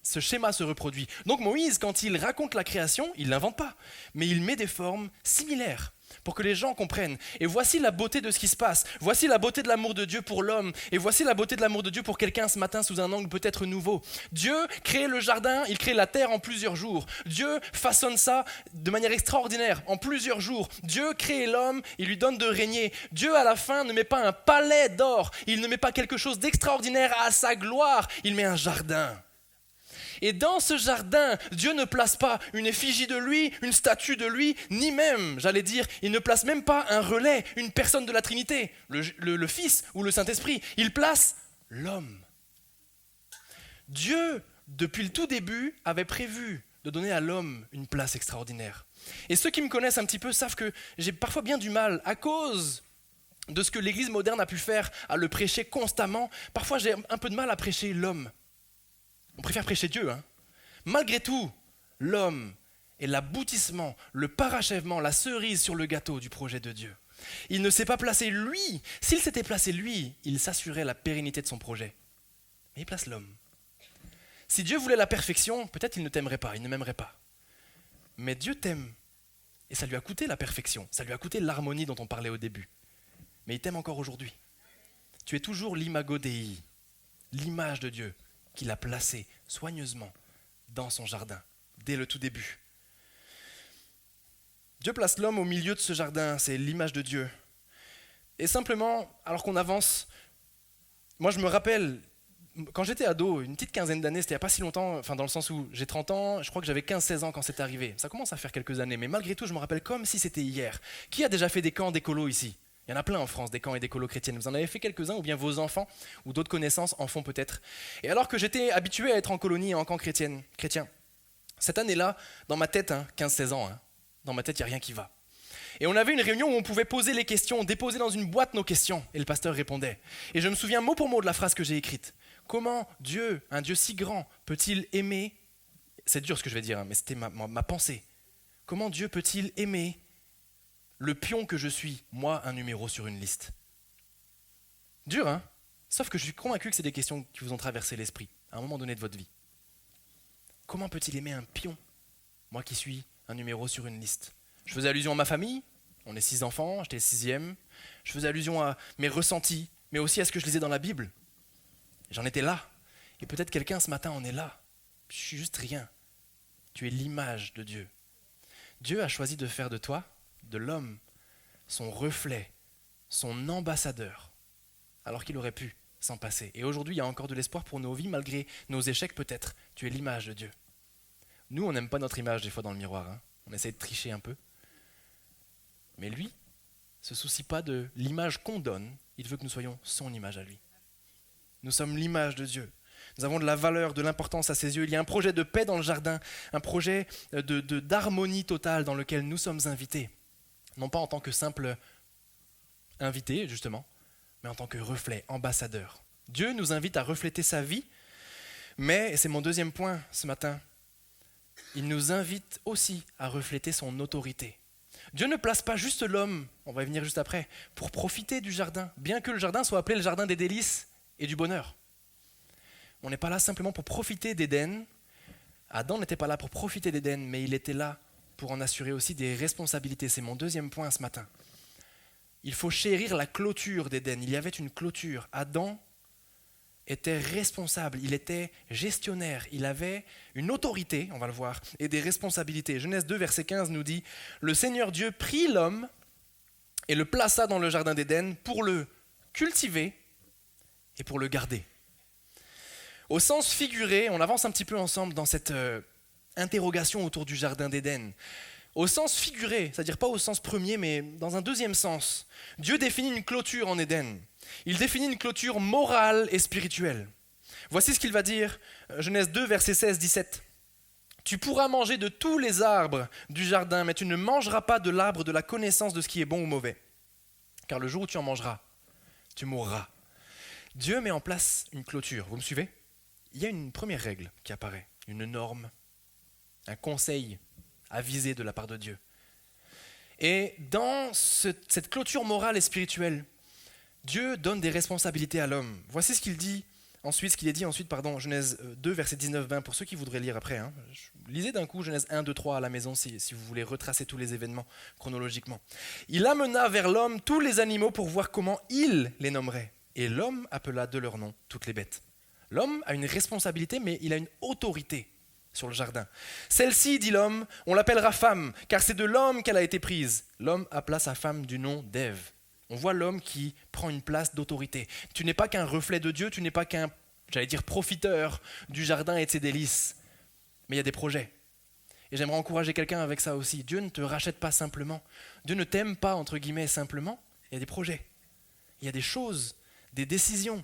ce schéma se reproduit. Donc Moïse, quand il raconte la création, il ne l'invente pas, mais il met des formes similaires pour que les gens comprennent. Et voici la beauté de ce qui se passe. Voici la beauté de l'amour de Dieu pour l'homme. Et voici la beauté de l'amour de Dieu pour quelqu'un ce matin sous un angle peut-être nouveau. Dieu crée le jardin, il crée la terre en plusieurs jours. Dieu façonne ça de manière extraordinaire en plusieurs jours. Dieu crée l'homme, il lui donne de régner. Dieu à la fin ne met pas un palais d'or, il ne met pas quelque chose d'extraordinaire à sa gloire, il met un jardin. Et dans ce jardin, Dieu ne place pas une effigie de lui, une statue de lui, ni même, j'allais dire, il ne place même pas un relais, une personne de la Trinité, le Fils ou le Saint-Esprit. Il place l'homme. Dieu, depuis le tout début, avait prévu de donner à l'homme une place extraordinaire. Et ceux qui me connaissent un petit peu savent que j'ai parfois bien du mal, à cause de ce que l'Église moderne a pu faire, à le prêcher constamment. Parfois, j'ai un peu de mal à prêcher l'homme. On préfère prêcher Dieu. Hein. Malgré tout, l'homme est l'aboutissement, le parachèvement, la cerise sur le gâteau du projet de Dieu. Il ne s'est pas placé lui. S'il s'était placé lui, il s'assurait la pérennité de son projet. Mais il place l'homme. Si Dieu voulait la perfection, peut-être il ne t'aimerait pas, il ne m'aimerait pas. Mais Dieu t'aime. Et ça lui a coûté la perfection, ça lui a coûté l'harmonie dont on parlait au début. Mais il t'aime encore aujourd'hui. Tu es toujours l'imago Dei, l'image de Dieu, qu'il a placé soigneusement dans son jardin, dès le tout début. Dieu place l'homme au milieu de ce jardin, c'est l'image de Dieu. Et simplement, alors qu'on avance, moi je me rappelle, quand j'étais ado, une petite quinzaine d'années, c'était il n'y a pas si longtemps, enfin dans le sens où j'ai 30 ans, je crois que j'avais 15-16 ans quand c'est arrivé. Ça commence à faire quelques années, mais malgré tout, je me rappelle comme si c'était hier. Qui a déjà fait des camps d'écolo ici ? Il y en a plein en France, des camps et des colos chrétiennes. Vous en avez fait quelques-uns, ou bien vos enfants, ou d'autres connaissances en font peut-être. Et alors que j'étais habitué à être en colonie et en camp chrétien, cette année-là, dans ma tête, 15-16 ans, dans ma tête, il n'y a rien qui va. Et on avait une réunion où on pouvait poser les questions, déposer dans une boîte nos questions, et le pasteur répondait. Et je me souviens mot pour mot de la phrase que j'ai écrite. Comment Dieu, un Dieu si grand, peut-il aimer ? C'est dur ce que je vais dire, mais c'était ma pensée. Comment Dieu peut-il aimer le pion que je suis, moi, un numéro sur une liste? Dur, hein? Sauf que je suis convaincu que c'est des questions qui vous ont traversé l'esprit, à un moment donné de votre vie. Comment peut-il aimer un pion, moi qui suis un numéro sur une liste? Je faisais allusion à ma famille, on est 6 enfants, j'étais 6e. Je faisais allusion à mes ressentis, mais aussi à ce que je lisais dans la Bible. J'en étais là. Et peut-être quelqu'un ce matin en est là. Je suis juste rien. Tu es l'image de Dieu. Dieu a choisi de faire de toi de l'homme, son reflet, son ambassadeur, alors qu'il aurait pu s'en passer. Et aujourd'hui, il y a encore de l'espoir pour nos vies, malgré nos échecs peut-être. Tu es l'image de Dieu. Nous, on n'aime pas notre image des fois dans le miroir. On essaie de tricher un peu. Mais lui, se soucie pas de l'image qu'on donne. Il veut que nous soyons son image à lui. Nous sommes l'image de Dieu. Nous avons de la valeur, de l'importance à ses yeux. Il y a un projet de paix dans le jardin, un projet d'harmonie totale dans lequel nous sommes invités. Non pas en tant que simple invité, justement, mais en tant que reflet, ambassadeur. Dieu nous invite à refléter sa vie, mais, et c'est mon deuxième point ce matin, il nous invite aussi à refléter son autorité. Dieu ne place pas juste l'homme, on va y venir juste après, pour profiter du jardin, bien que le jardin soit appelé le jardin des délices et du bonheur. On n'est pas là simplement pour profiter d'Éden. Adam n'était pas là pour profiter d'Éden, mais il était là pour en assurer aussi des responsabilités. C'est mon deuxième point ce matin. Il faut chérir la clôture d'Éden. Il y avait une clôture. Adam était responsable, il était gestionnaire, il avait une autorité, on va le voir, et des responsabilités. Genèse 2, verset 15 nous dit « Le Seigneur Dieu prit l'homme et le plaça dans le jardin d'Éden pour le cultiver et pour le garder. » Au sens figuré, on avance un petit peu ensemble dans cette interrogation autour du jardin d'Éden. Au sens figuré, c'est-à-dire pas au sens premier, mais dans un deuxième sens, Dieu définit une clôture en Éden. Il définit une clôture morale et spirituelle. Voici ce qu'il va dire, Genèse 2, verset 16-17. « Tu pourras manger de tous les arbres du jardin, mais tu ne mangeras pas de l'arbre de la connaissance de ce qui est bon ou mauvais. Car le jour où tu en mangeras, tu mourras. » Dieu met en place une clôture, vous me suivez ? Il y a une première règle qui apparaît, une norme, un conseil avisé de la part de Dieu. Et dans cette clôture morale et spirituelle, Dieu donne des responsabilités à l'homme. Voici ce qu'il dit ensuite, Genèse 2, verset 19-20, pour ceux qui voudraient lire après. Lisez d'un coup Genèse 1, 2, 3 à la maison si vous voulez retracer tous les événements chronologiquement. Il amena vers l'homme tous les animaux pour voir comment il les nommerait. Et l'homme appela de leur nom toutes les bêtes. L'homme a une responsabilité, mais il a une autorité sur le jardin. Celle-ci, dit l'homme, on l'appellera femme, car c'est de l'homme qu'elle a été prise. L'homme appela sa femme du nom d'Ève. On voit l'homme qui prend une place d'autorité. Tu n'es pas qu'un reflet de Dieu, tu n'es pas qu'un, profiteur du jardin et de ses délices. Mais il y a des projets. Et j'aimerais encourager quelqu'un avec ça aussi. Dieu ne te rachète pas simplement. Dieu ne t'aime pas, entre guillemets, simplement. Il y a des projets. Il y a des choses, des décisions,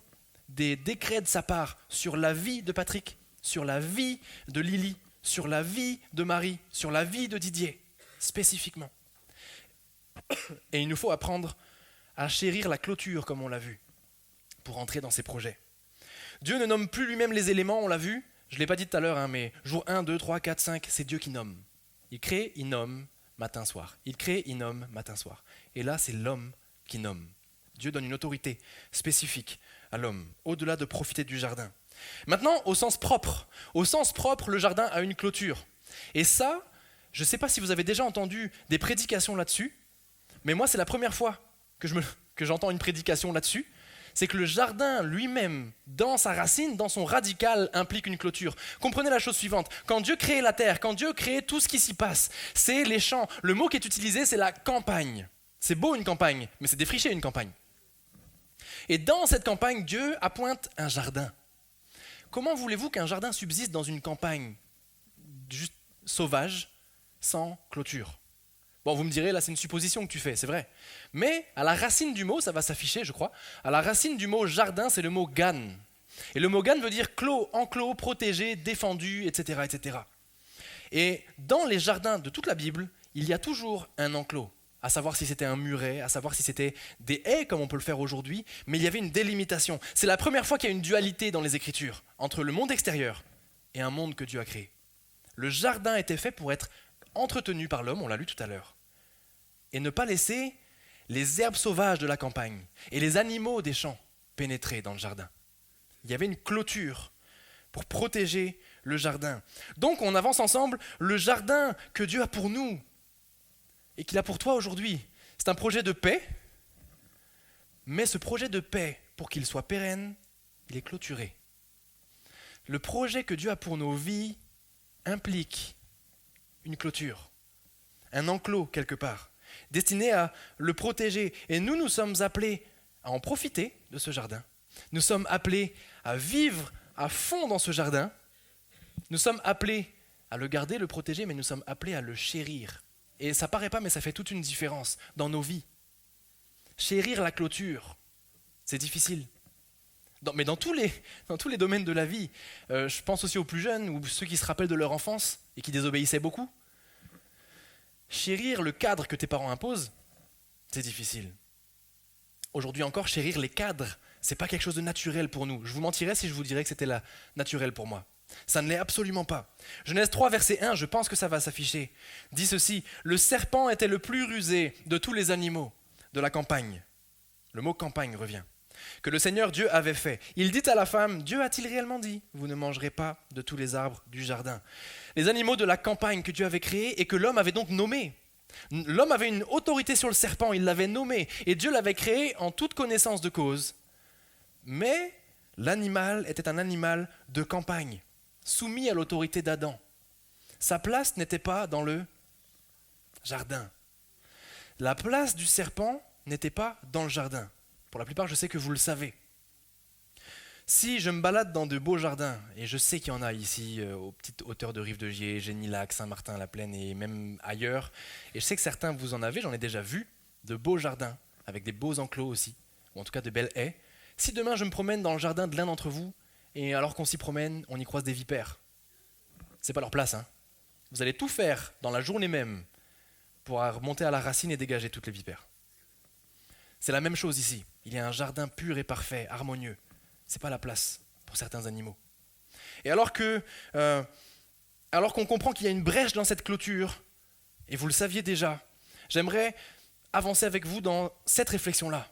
des décrets de sa part sur la vie de Patrick, sur la vie de Lily, sur la vie de Marie, sur la vie de Didier, spécifiquement. Et il nous faut apprendre à chérir la clôture, comme on l'a vu, pour entrer dans ses projets. Dieu ne nomme plus lui-même les éléments, on l'a vu, je ne l'ai pas dit tout à l'heure, mais jour 1, 2, 3, 4, 5, c'est Dieu qui nomme. Il crée, il nomme, matin, soir. Il crée, il nomme, matin, soir. Et là, c'est l'homme qui nomme. Dieu donne une autorité spécifique à l'homme, au-delà de profiter du jardin. Maintenant, au sens propre, le jardin a une clôture. Et ça, je ne sais pas si vous avez déjà entendu des prédications là-dessus, mais moi, c'est la première fois que j'entends une prédication là-dessus, c'est que le jardin lui-même, dans sa racine, dans son radical, implique une clôture. Comprenez la chose suivante, quand Dieu créait la terre, quand Dieu créait tout ce qui s'y passe, c'est les champs. Le mot qui est utilisé, c'est la campagne. C'est beau une campagne, mais c'est défriché une campagne. Et dans cette campagne, Dieu appointe un jardin. Comment voulez-vous qu'un jardin subsiste dans une campagne juste sauvage, sans clôture ? Bon, vous me direz, là, c'est une supposition que tu fais, c'est vrai. Mais à la racine du mot, ça va s'afficher, je crois, à la racine du mot jardin, c'est le mot gan. Et le mot gan veut dire clos, enclos, protégé, défendu, etc., etc. Et dans les jardins de toute la Bible, il y a toujours un enclos, à savoir si c'était un muret, à savoir si c'était des haies, comme on peut le faire aujourd'hui, mais il y avait une délimitation. C'est la première fois qu'il y a une dualité dans les Écritures, entre le monde extérieur et un monde que Dieu a créé. Le jardin était fait pour être entretenu par l'homme, on l'a lu tout à l'heure, et ne pas laisser les herbes sauvages de la campagne et les animaux des champs pénétrer dans le jardin. Il y avait une clôture pour protéger le jardin. Donc on avance ensemble, le jardin que Dieu a pour nous et qu'il a pour toi aujourd'hui, c'est un projet de paix, mais ce projet de paix, pour qu'il soit pérenne, il est clôturé. Le projet que Dieu a pour nos vies implique une clôture, un enclos quelque part. destiné à le protéger. Et nous sommes appelés à en profiter de ce jardin. Nous sommes appelés à vivre à fond dans ce jardin. Nous sommes appelés à le garder, le protéger, mais nous sommes appelés à le chérir. Et ça paraît pas, mais ça fait toute une différence dans nos vies. Chérir la clôture, c'est difficile. Mais dans tous les domaines de la vie, je pense aussi aux plus jeunes ou ceux qui se rappellent de leur enfance et qui désobéissaient beaucoup. Chérir le cadre que tes parents imposent, c'est difficile. Aujourd'hui encore, chérir les cadres, c'est pas quelque chose de naturel pour nous. Je vous mentirais si je vous dirais que c'était naturel pour moi. Ça ne l'est absolument pas. Genèse 3, verset 1, je pense que ça va s'afficher, dit ceci: le serpent était le plus rusé de tous les animaux de la campagne. Le mot campagne revient. Que le Seigneur Dieu avait fait. Il dit à la femme: Dieu a-t-il réellement dit, vous ne mangerez pas de tous les arbres du jardin? Les animaux de la campagne que Dieu avait créés et que l'homme avait donc nommés. L'homme avait une autorité sur le serpent, il l'avait nommé et Dieu l'avait créé en toute connaissance de cause. Mais l'animal était un animal de campagne, soumis à l'autorité d'Adam. Sa place n'était pas dans le jardin. La place du serpent n'était pas dans le jardin. Pour la plupart, je sais que vous le savez. Si je me balade dans de beaux jardins, et je sais qu'il y en a ici, aux petites hauteurs de Rive-de-Gier, Génilac, Saint-Martin-la-Plaine et même ailleurs, et je sais que certains vous en avez, j'en ai déjà vu, de beaux jardins, avec des beaux enclos aussi, ou en tout cas de belles haies. Si demain je me promène dans le jardin de l'un d'entre vous, et alors qu'on s'y promène, on y croise des vipères, c'est pas leur place, hein. Vous allez tout faire dans la journée même pour remonter à la racine et dégager toutes les vipères. C'est la même chose ici. Il y a un jardin pur et parfait, harmonieux. Ce n'est pas la place pour certains animaux. Et alors qu'on comprend qu'il y a une brèche dans cette clôture, et vous le saviez déjà, j'aimerais avancer avec vous dans cette réflexion-là.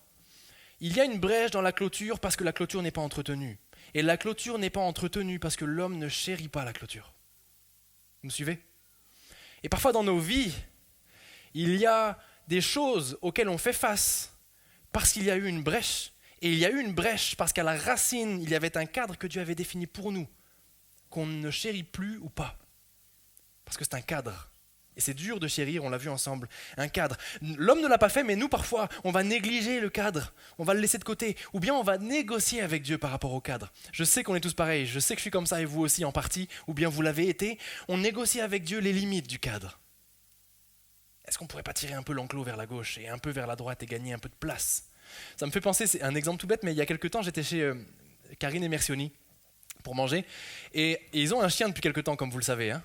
Il y a une brèche dans la clôture parce que la clôture n'est pas entretenue. Et la clôture n'est pas entretenue parce que l'homme ne chérit pas la clôture. Vous me suivez? Et parfois dans nos vies, il y a des choses auxquelles on fait face parce qu'il y a eu une brèche. Et il y a eu une brèche parce qu'à la racine, il y avait un cadre que Dieu avait défini pour nous, qu'on ne chérit plus ou pas. Parce que c'est un cadre. Et c'est dur de chérir, on l'a vu ensemble, un cadre. L'homme ne l'a pas fait, mais nous parfois, on va négliger le cadre, on va le laisser de côté, ou bien on va négocier avec Dieu par rapport au cadre. Je sais qu'on est tous pareils, je sais que je suis comme ça et vous aussi en partie, ou bien vous l'avez été. On négocie avec Dieu les limites du cadre. Est-ce qu'on ne pourrait pas tirer un peu l'enclos vers la gauche et un peu vers la droite et gagner un peu de place? Ça me fait penser, c'est un exemple tout bête, mais il y a quelques temps, j'étais chez Karine et Mercioni pour manger, et ils ont un chien depuis quelques temps, comme vous le savez. Hein.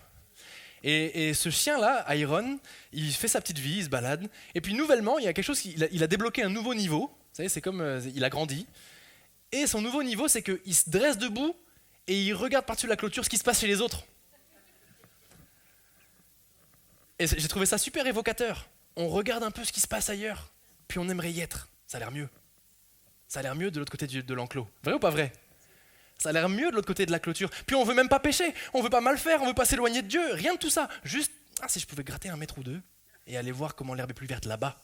Et ce chien-là, Iron, il fait sa petite vie, il se balade, et puis nouvellement, il y a quelque chose, il a débloqué un nouveau niveau, vous savez, c'est comme, il a grandi, et son nouveau niveau, c'est qu'il se dresse debout, et il regarde par-dessus la clôture ce qui se passe chez les autres. Et j'ai trouvé ça super évocateur. On regarde un peu ce qui se passe ailleurs, puis on aimerait y être. Ça a l'air mieux. Ça a l'air mieux de l'autre côté de l'enclos. Vrai ou pas vrai? Ça a l'air mieux de l'autre côté de la clôture. Puis on veut même pas pécher, on veut pas mal faire, on veut pas s'éloigner de Dieu, rien de tout ça. Juste, si je pouvais gratter 1 mètre ou 2 et aller voir comment l'herbe est plus verte là-bas.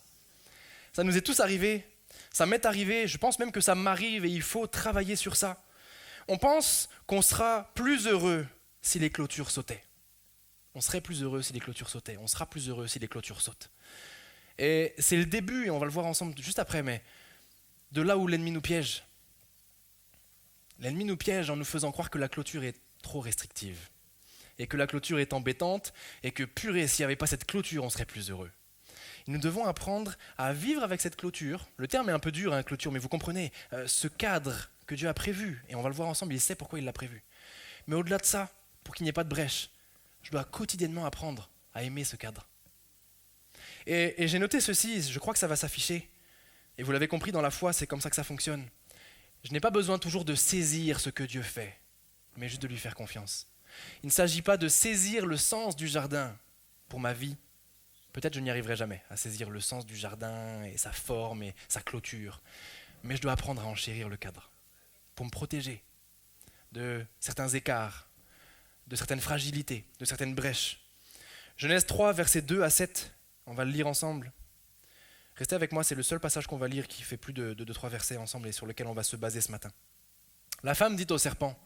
Ça nous est tous arrivé, ça m'est arrivé, je pense même que ça m'arrive et il faut travailler sur ça. On pense qu'on sera plus heureux si les clôtures sautaient. On serait plus heureux si les clôtures sautaient, on sera plus heureux si les clôtures sautent. Et c'est le début, et on va le voir ensemble juste après, mais de là où l'ennemi nous piège. L'ennemi nous piège en nous faisant croire que la clôture est trop restrictive, et que la clôture est embêtante, et que purée, s'il n'y avait pas cette clôture, on serait plus heureux. Nous devons apprendre à vivre avec cette clôture. Le terme est un peu dur, hein, clôture, mais vous comprenez, ce cadre que Dieu a prévu, et on va le voir ensemble, il sait pourquoi il l'a prévu. Mais au-delà de ça, pour qu'il n'y ait pas de brèche, je dois quotidiennement apprendre à aimer ce cadre. Et j'ai noté ceci, je crois que ça va s'afficher. Et vous l'avez compris, dans la foi, c'est comme ça que ça fonctionne. Je n'ai pas besoin toujours de saisir ce que Dieu fait, mais juste de lui faire confiance. Il ne s'agit pas de saisir le sens du jardin pour ma vie. Peut-être je n'y arriverai jamais à saisir le sens du jardin et sa forme et sa clôture. Mais je dois apprendre à en chérir le cadre pour me protéger de certains écarts, de certaines fragilités, de certaines brèches. Genèse 3, versets 2 à 7, on va le lire ensemble. Restez avec moi, c'est le seul passage qu'on va lire qui fait plus de 2-3 versets ensemble et sur lequel on va se baser ce matin. La femme dit au serpent,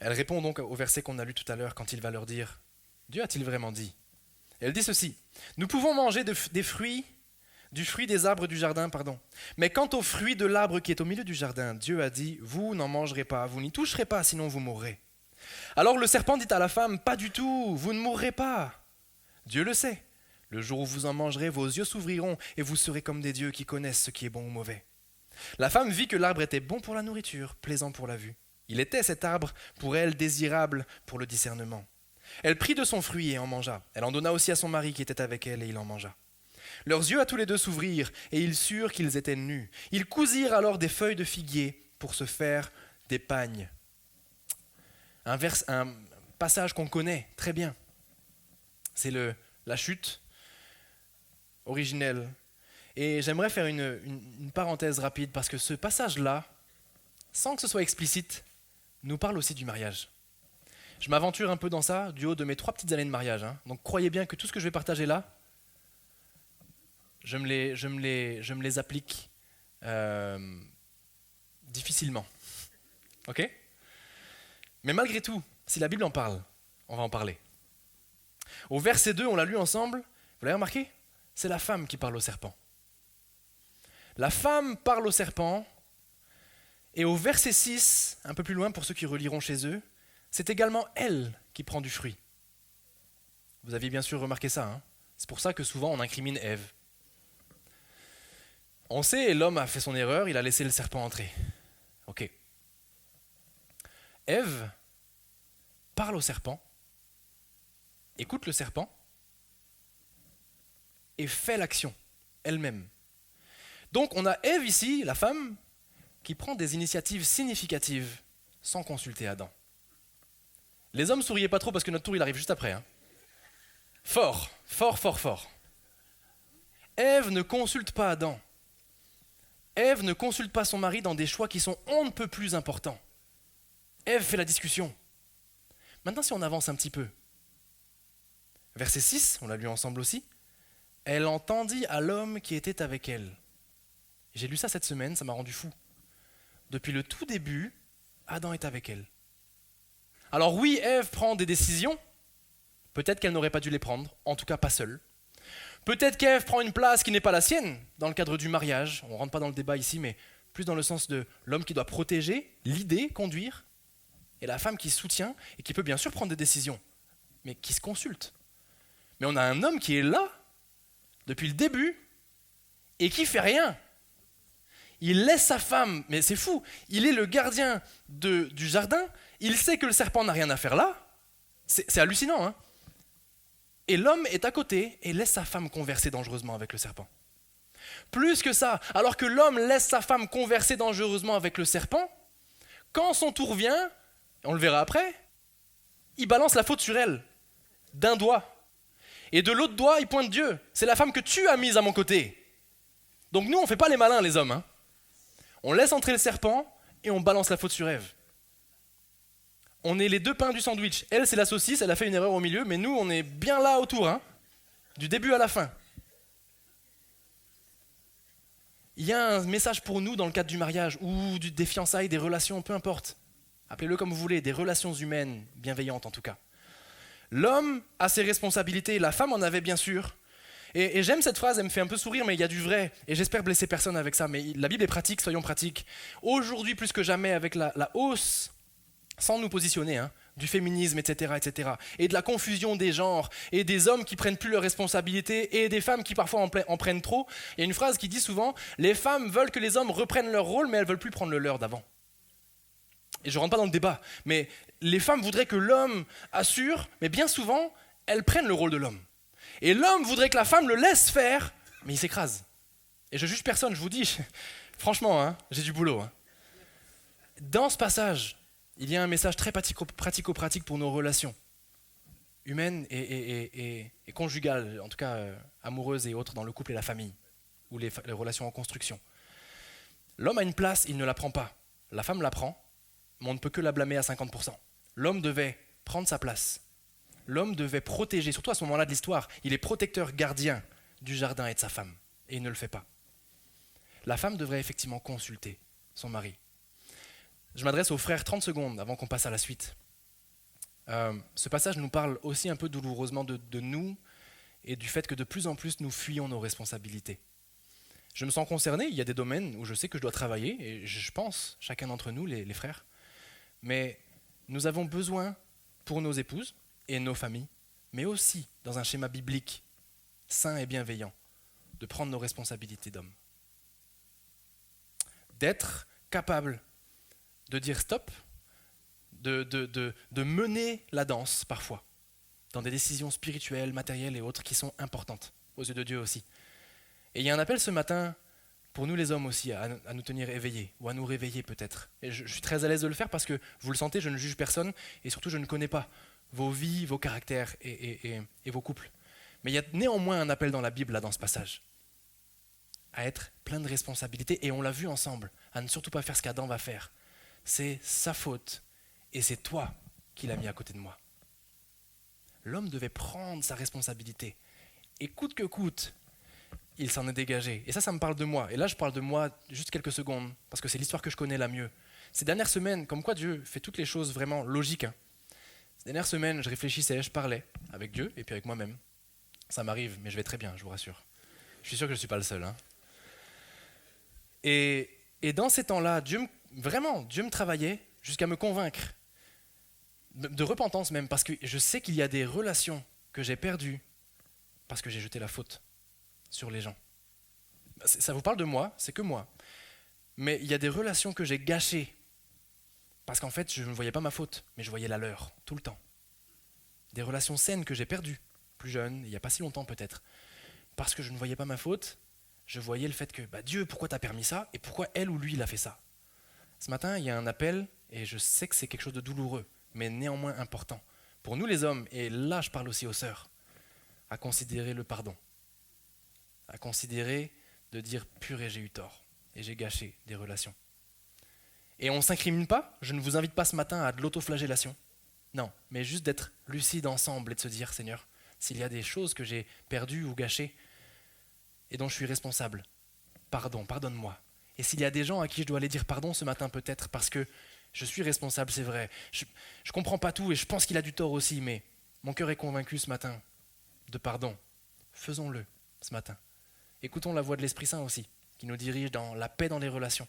elle répond donc au verset qu'on a lu tout à l'heure quand il va leur dire « Dieu a-t-il vraiment dit ?» Elle dit ceci, « Nous pouvons manger des fruits du fruit des arbres du jardin, pardon. Mais quant au fruit de l'arbre qui est au milieu du jardin, Dieu a dit, vous n'en mangerez pas, vous n'y toucherez pas, sinon vous mourrez. Alors le serpent dit à la femme, pas du tout, vous ne mourrez pas. Dieu le sait, le jour où vous en mangerez, vos yeux s'ouvriront et vous serez comme des dieux qui connaissent ce qui est bon ou mauvais. La femme vit que l'arbre était bon pour la nourriture, plaisant pour la vue. Il était cet arbre pour elle désirable pour le discernement. Elle prit de son fruit et en mangea. Elle en donna aussi à son mari qui était avec elle et il en mangea. Leurs yeux à tous les deux s'ouvrirent et ils surent qu'ils étaient nus. Ils cousirent alors des feuilles de figuier pour se faire des pagnes. Un passage qu'on connaît très bien. C'est la chute originelle. Et j'aimerais faire une parenthèse rapide parce que ce passage-là, sans que ce soit explicite, nous parle aussi du mariage. Je m'aventure un peu dans ça du haut de mes 3 petites années de mariage. Donc croyez bien que tout ce que je vais partager là, je me les applique difficilement. Ok ? Mais malgré tout, si la Bible en parle, on va en parler. Au verset 2, on l'a lu ensemble, vous l'avez remarqué ? C'est la femme qui parle au serpent. La femme parle au serpent, et au verset 6, un peu plus loin pour ceux qui reliront chez eux, c'est également elle qui prend du fruit. Vous aviez bien sûr remarqué ça, C'est pour ça que souvent on incrimine Ève. On sait, l'homme a fait son erreur, il a laissé le serpent entrer. Ok. Ève parle au serpent, écoute le serpent, et fait l'action elle-même. Donc on a Ève ici, la femme, qui prend des initiatives significatives sans consulter Adam. Les hommes, souriez pas trop parce que notre tour il arrive juste après. Fort. Ève ne consulte pas Adam. Ève ne consulte pas son mari dans des choix qui sont on ne peut plus importants. Ève fait la discussion. Maintenant, si on avance un petit peu. Verset 6, on l'a lu ensemble aussi. Elle entendit à l'homme qui était avec elle. J'ai lu ça cette semaine, ça m'a rendu fou. Depuis le tout début, Adam est avec elle. Alors oui, Ève prend des décisions. Peut-être qu'elle n'aurait pas dû les prendre, en tout cas pas seule. Peut-être qu'Ève prend une place qui n'est pas la sienne dans le cadre du mariage. On ne rentre pas dans le débat ici, mais plus dans le sens de l'homme qui doit protéger, l'idée, conduire, et la femme qui soutient et qui peut bien sûr prendre des décisions, mais qui se consulte. Mais on a un homme qui est là, depuis le début, et qui fait rien. Il laisse sa femme, mais c'est fou, il est le gardien du jardin, il sait que le serpent n'a rien à faire là, c'est hallucinant, Et l'homme est à côté et laisse sa femme converser dangereusement avec le serpent. Plus que ça, alors que l'homme laisse sa femme converser dangereusement avec le serpent, quand son tour vient, on le verra après, il balance la faute sur elle, d'un doigt. Et de l'autre doigt, il pointe Dieu. C'est la femme que tu as mise à mon côté. Donc nous, on ne fait pas les malins, les hommes. On laisse entrer le serpent et on balance la faute sur Ève. On est les 2 pains du sandwich. Elle, c'est la saucisse, elle a fait une erreur au milieu, mais nous, on est bien là autour, du début à la fin. Il y a un message pour nous dans le cadre du mariage, ou des fiançailles, des relations, peu importe. Appelez-le comme vous voulez, des relations humaines, bienveillantes en tout cas. L'homme a ses responsabilités, la femme en avait bien sûr. Et j'aime cette phrase, elle me fait un peu sourire, mais il y a du vrai. Et j'espère blesser personne avec ça, mais la Bible est pratique, soyons pratiques. Aujourd'hui, plus que jamais, avec la hausse, sans nous positionner, du féminisme, etc., et de la confusion des genres, et des hommes qui prennent plus leurs responsabilités, et des femmes qui parfois en prennent trop. Il y a une phrase qui dit souvent, les femmes veulent que les hommes reprennent leur rôle, mais elles veulent plus prendre le leur d'avant. Et je rentre pas dans le débat, mais les femmes voudraient que l'homme assure, mais bien souvent, elles prennent le rôle de l'homme. Et l'homme voudrait que la femme le laisse faire, mais il s'écrase. Et je juge personne, je vous dis, franchement, j'ai du boulot. Dans ce passage, il y a un message très pratico-pratique pour nos relations humaines et conjugales, en tout cas amoureuses et autres dans le couple et la famille, ou les relations en construction. L'homme a une place, il ne la prend pas. La femme la prend, mais on ne peut que la blâmer à 50%. L'homme devait prendre sa place. L'homme devait protéger, surtout à ce moment-là de l'histoire, il est protecteur, gardien du jardin et de sa femme, et il ne le fait pas. La femme devrait effectivement consulter son mari. Je m'adresse aux frères 30 secondes avant qu'on passe à la suite. Ce passage nous parle aussi un peu douloureusement de nous et du fait que de plus en plus nous fuyons nos responsabilités. Je me sens concerné, il y a des domaines où je sais que je dois travailler, et je pense, chacun d'entre nous, les frères. Mais nous avons besoin, pour nos épouses et nos familles, mais aussi dans un schéma biblique sain et bienveillant, de prendre nos responsabilités d'hommes. D'être capable de dire stop, de mener la danse parfois, dans des décisions spirituelles, matérielles et autres qui sont importantes, aux yeux de Dieu aussi. Et il y a un appel ce matin, pour nous les hommes aussi, à nous tenir éveillés, ou à nous réveiller peut-être. Et je suis très à l'aise de le faire parce que, vous le sentez, je ne juge personne, et surtout je ne connais pas vos vies, vos caractères et vos couples. Mais il y a néanmoins un appel dans la Bible, là, dans ce passage, à être plein de responsabilités, et on l'a vu ensemble, à ne surtout pas faire ce qu'Adam va faire. C'est sa faute, et c'est toi qui l'as mis à côté de moi. L'homme devait prendre sa responsabilité, et coûte que coûte, il s'en est dégagé. Et ça me parle de moi. Et là, je parle de moi juste quelques secondes, parce que c'est l'histoire que je connais la mieux. Ces dernières semaines, comme quoi Dieu fait toutes les choses vraiment logiques. Ces dernières semaines, je réfléchissais, je parlais avec Dieu et puis avec moi-même. Ça m'arrive, mais je vais très bien, je vous rassure. Je suis sûr que je ne suis pas le seul. Et dans ces temps-là, Dieu me travaillait jusqu'à me convaincre, de repentance même, parce que je sais qu'il y a des relations que j'ai perdues parce que j'ai jeté la faute sur les gens. Ça vous parle de moi, c'est que moi. Mais il y a des relations que j'ai gâchées parce qu'en fait, je ne voyais pas ma faute, mais je voyais la leur, tout le temps. Des relations saines que j'ai perdues, plus jeune, il n'y a pas si longtemps peut-être, parce que je ne voyais pas ma faute, je voyais le fait que, Dieu, pourquoi t'as permis ça, et pourquoi elle ou lui, il a fait ça. Ce matin, il y a un appel, et je sais que c'est quelque chose de douloureux, mais néanmoins important, pour nous les hommes, et là je parle aussi aux sœurs, à considérer le pardon, à considérer de dire purée, j'ai eu tort, et j'ai gâché des relations. Et on ne s'incrimine pas, je ne vous invite pas ce matin à de l'autoflagellation, non, mais juste d'être lucide ensemble et de se dire, Seigneur, s'il y a des choses que j'ai perdues ou gâchées et dont je suis responsable, pardonne-moi. Et s'il y a des gens à qui je dois aller dire pardon ce matin peut-être parce que je suis responsable, c'est vrai, je comprends pas tout et je pense qu'il a du tort aussi, mais mon cœur est convaincu ce matin de pardon. Faisons-le ce matin. Écoutons la voix de l'Esprit Saint aussi, qui nous dirige dans la paix dans les relations.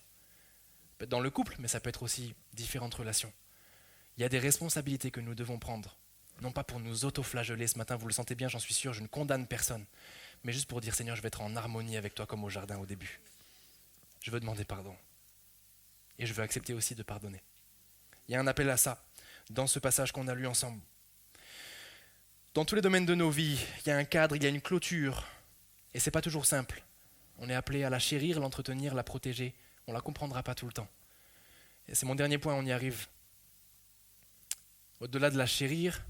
Peut-être dans le couple, mais ça peut être aussi différentes relations. Il y a des responsabilités que nous devons prendre, non pas pour nous auto-flageller ce matin, vous le sentez bien, j'en suis sûr, je ne condamne personne, mais juste pour dire, Seigneur, je vais être en harmonie avec toi comme au jardin au début. Je veux demander pardon. Et je veux accepter aussi de pardonner. Il y a un appel à ça, dans ce passage qu'on a lu ensemble. Dans tous les domaines de nos vies, il y a un cadre, il y a une clôture, et c'est pas toujours simple. On est appelé à la chérir, l'entretenir, la protéger. On la comprendra pas tout le temps. Et c'est mon dernier point, on y arrive. Au-delà de la chérir,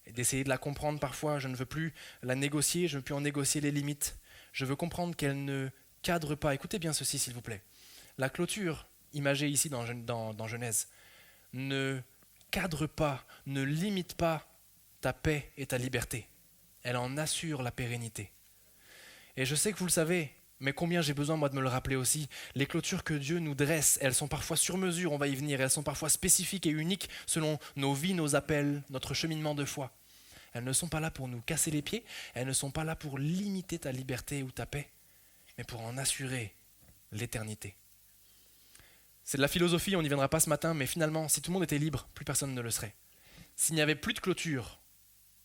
et d'essayer de la comprendre parfois, je ne veux plus la négocier, je ne veux plus en négocier les limites. Je veux comprendre qu'elle ne cadre pas. Écoutez bien ceci, s'il vous plaît. La clôture, imagée ici dans Genèse, ne cadre pas, ne limite pas ta paix et ta liberté. Elle en assure la pérennité. Et je sais que vous le savez, mais combien j'ai besoin, moi, de me le rappeler aussi. Les clôtures que Dieu nous dresse, elles sont parfois sur mesure, on va y venir. Elles sont parfois spécifiques et uniques selon nos vies, nos appels, notre cheminement de foi. Elles ne sont pas là pour nous casser les pieds, elles ne sont pas là pour limiter ta liberté ou ta paix, mais pour en assurer l'éternité. C'est de la philosophie, on n'y viendra pas ce matin, mais finalement, si tout le monde était libre, plus personne ne le serait. S'il n'y avait plus de clôture,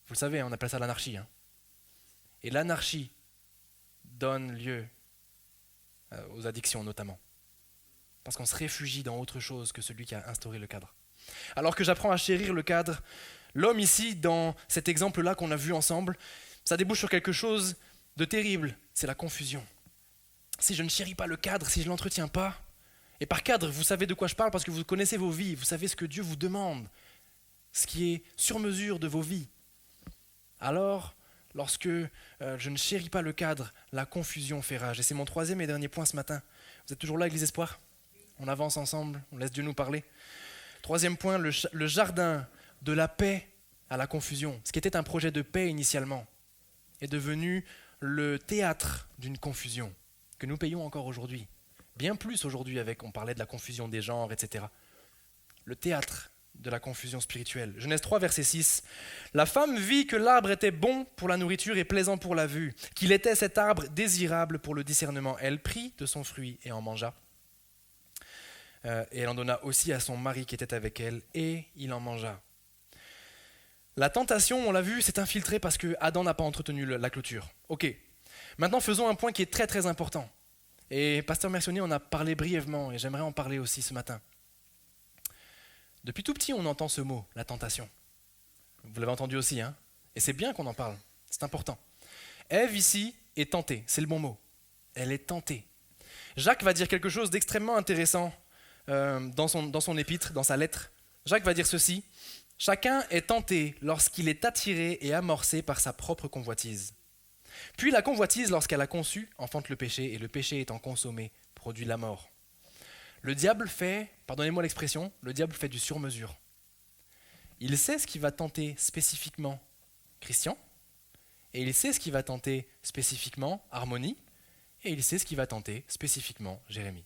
vous le savez, on appelle ça l'anarchie. Et l'anarchie donne lieu aux addictions notamment. Parce qu'on se réfugie dans autre chose que celui qui a instauré le cadre. Alors que j'apprends à chérir le cadre, l'homme ici, dans cet exemple-là qu'on a vu ensemble, ça débouche sur quelque chose de terrible, c'est la confusion. Si je ne chéris pas le cadre, si je ne l'entretiens pas, et par cadre, vous savez de quoi je parle parce que vous connaissez vos vies, vous savez ce que Dieu vous demande, ce qui est sur mesure de vos vies. Alors, lorsque je ne chéris pas le cadre, la confusion fait rage. Et c'est mon troisième et dernier point ce matin. Vous êtes toujours là, Église Espoir ? On avance ensemble, on laisse Dieu nous parler. Troisième point, le jardin de la paix à la confusion. Ce qui était un projet de paix initialement est devenu le théâtre d'une confusion que nous payons encore aujourd'hui. Bien plus aujourd'hui on parlait de la confusion des genres, etc. Le théâtre de la confusion spirituelle. Genèse 3, verset 6. La femme vit que l'arbre était bon pour la nourriture et plaisant pour la vue, qu'il était cet arbre désirable pour le discernement. Elle prit de son fruit et en mangea. Et elle en donna aussi à son mari qui était avec elle, et il en mangea. La tentation, on l'a vu, s'est infiltrée parce que Adam n'a pas entretenu la clôture. Ok. Maintenant, faisons un point qui est très très important. Et Pasteur Mercioni en a parlé brièvement, et j'aimerais en parler aussi ce matin. Depuis tout petit, on entend ce mot, la tentation. Vous l'avez entendu aussi, hein? Et c'est bien qu'on en parle, c'est important. Ève ici est tentée, c'est le bon mot. Elle est tentée. Jacques va dire quelque chose d'extrêmement intéressant dans son épître, dans sa lettre. Jacques va dire ceci. Chacun est tenté lorsqu'il est attiré et amorcé par sa propre convoitise. Puis la convoitise, lorsqu'elle a conçu, enfante le péché, et le péché étant consommé, produit la mort. Le diable fait, pardonnez-moi l'expression, le diable fait du sur-mesure. Il sait ce qui va tenter spécifiquement Christian, et il sait ce qui va tenter spécifiquement Harmonie, et il sait ce qui va tenter spécifiquement Jérémie.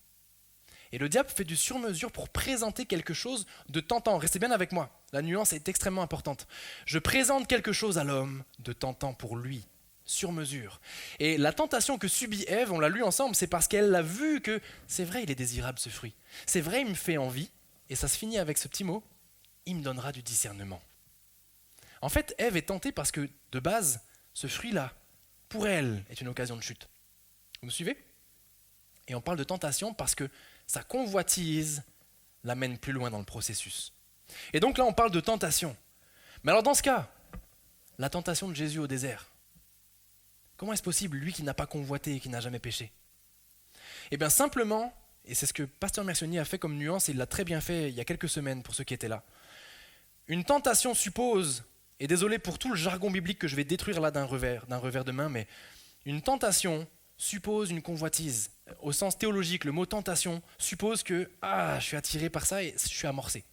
Et le diable fait du sur-mesure pour présenter quelque chose de tentant. Restez bien avec moi, la nuance est extrêmement importante. Je présente quelque chose à l'homme de tentant pour lui, sur mesure. Et la tentation que subit Ève, on l'a lu ensemble, c'est parce qu'elle a vu que c'est vrai, il est désirable ce fruit. C'est vrai, il me fait envie. Et ça se finit avec ce petit mot, il me donnera du discernement. En fait, Ève est tentée parce que, de base, ce fruit-là, pour elle, est une occasion de chute. Vous me suivez ? Et on parle de tentation parce que sa convoitise l'amène plus loin dans le processus. Et donc là, on parle de tentation. Mais alors dans ce cas, la tentation de Jésus au désert, comment est-ce possible, lui qui n'a pas convoité et qui n'a jamais péché ? Eh bien simplement, et c'est ce que Pasteur Mercioni a fait comme nuance, et il l'a très bien fait il y a quelques semaines pour ceux qui étaient là. Une tentation suppose, et désolé pour tout le jargon biblique que je vais détruire là d'un revers de main, mais une tentation suppose une convoitise. Au sens théologique, le mot tentation suppose que je suis attiré par ça et je suis amorcé,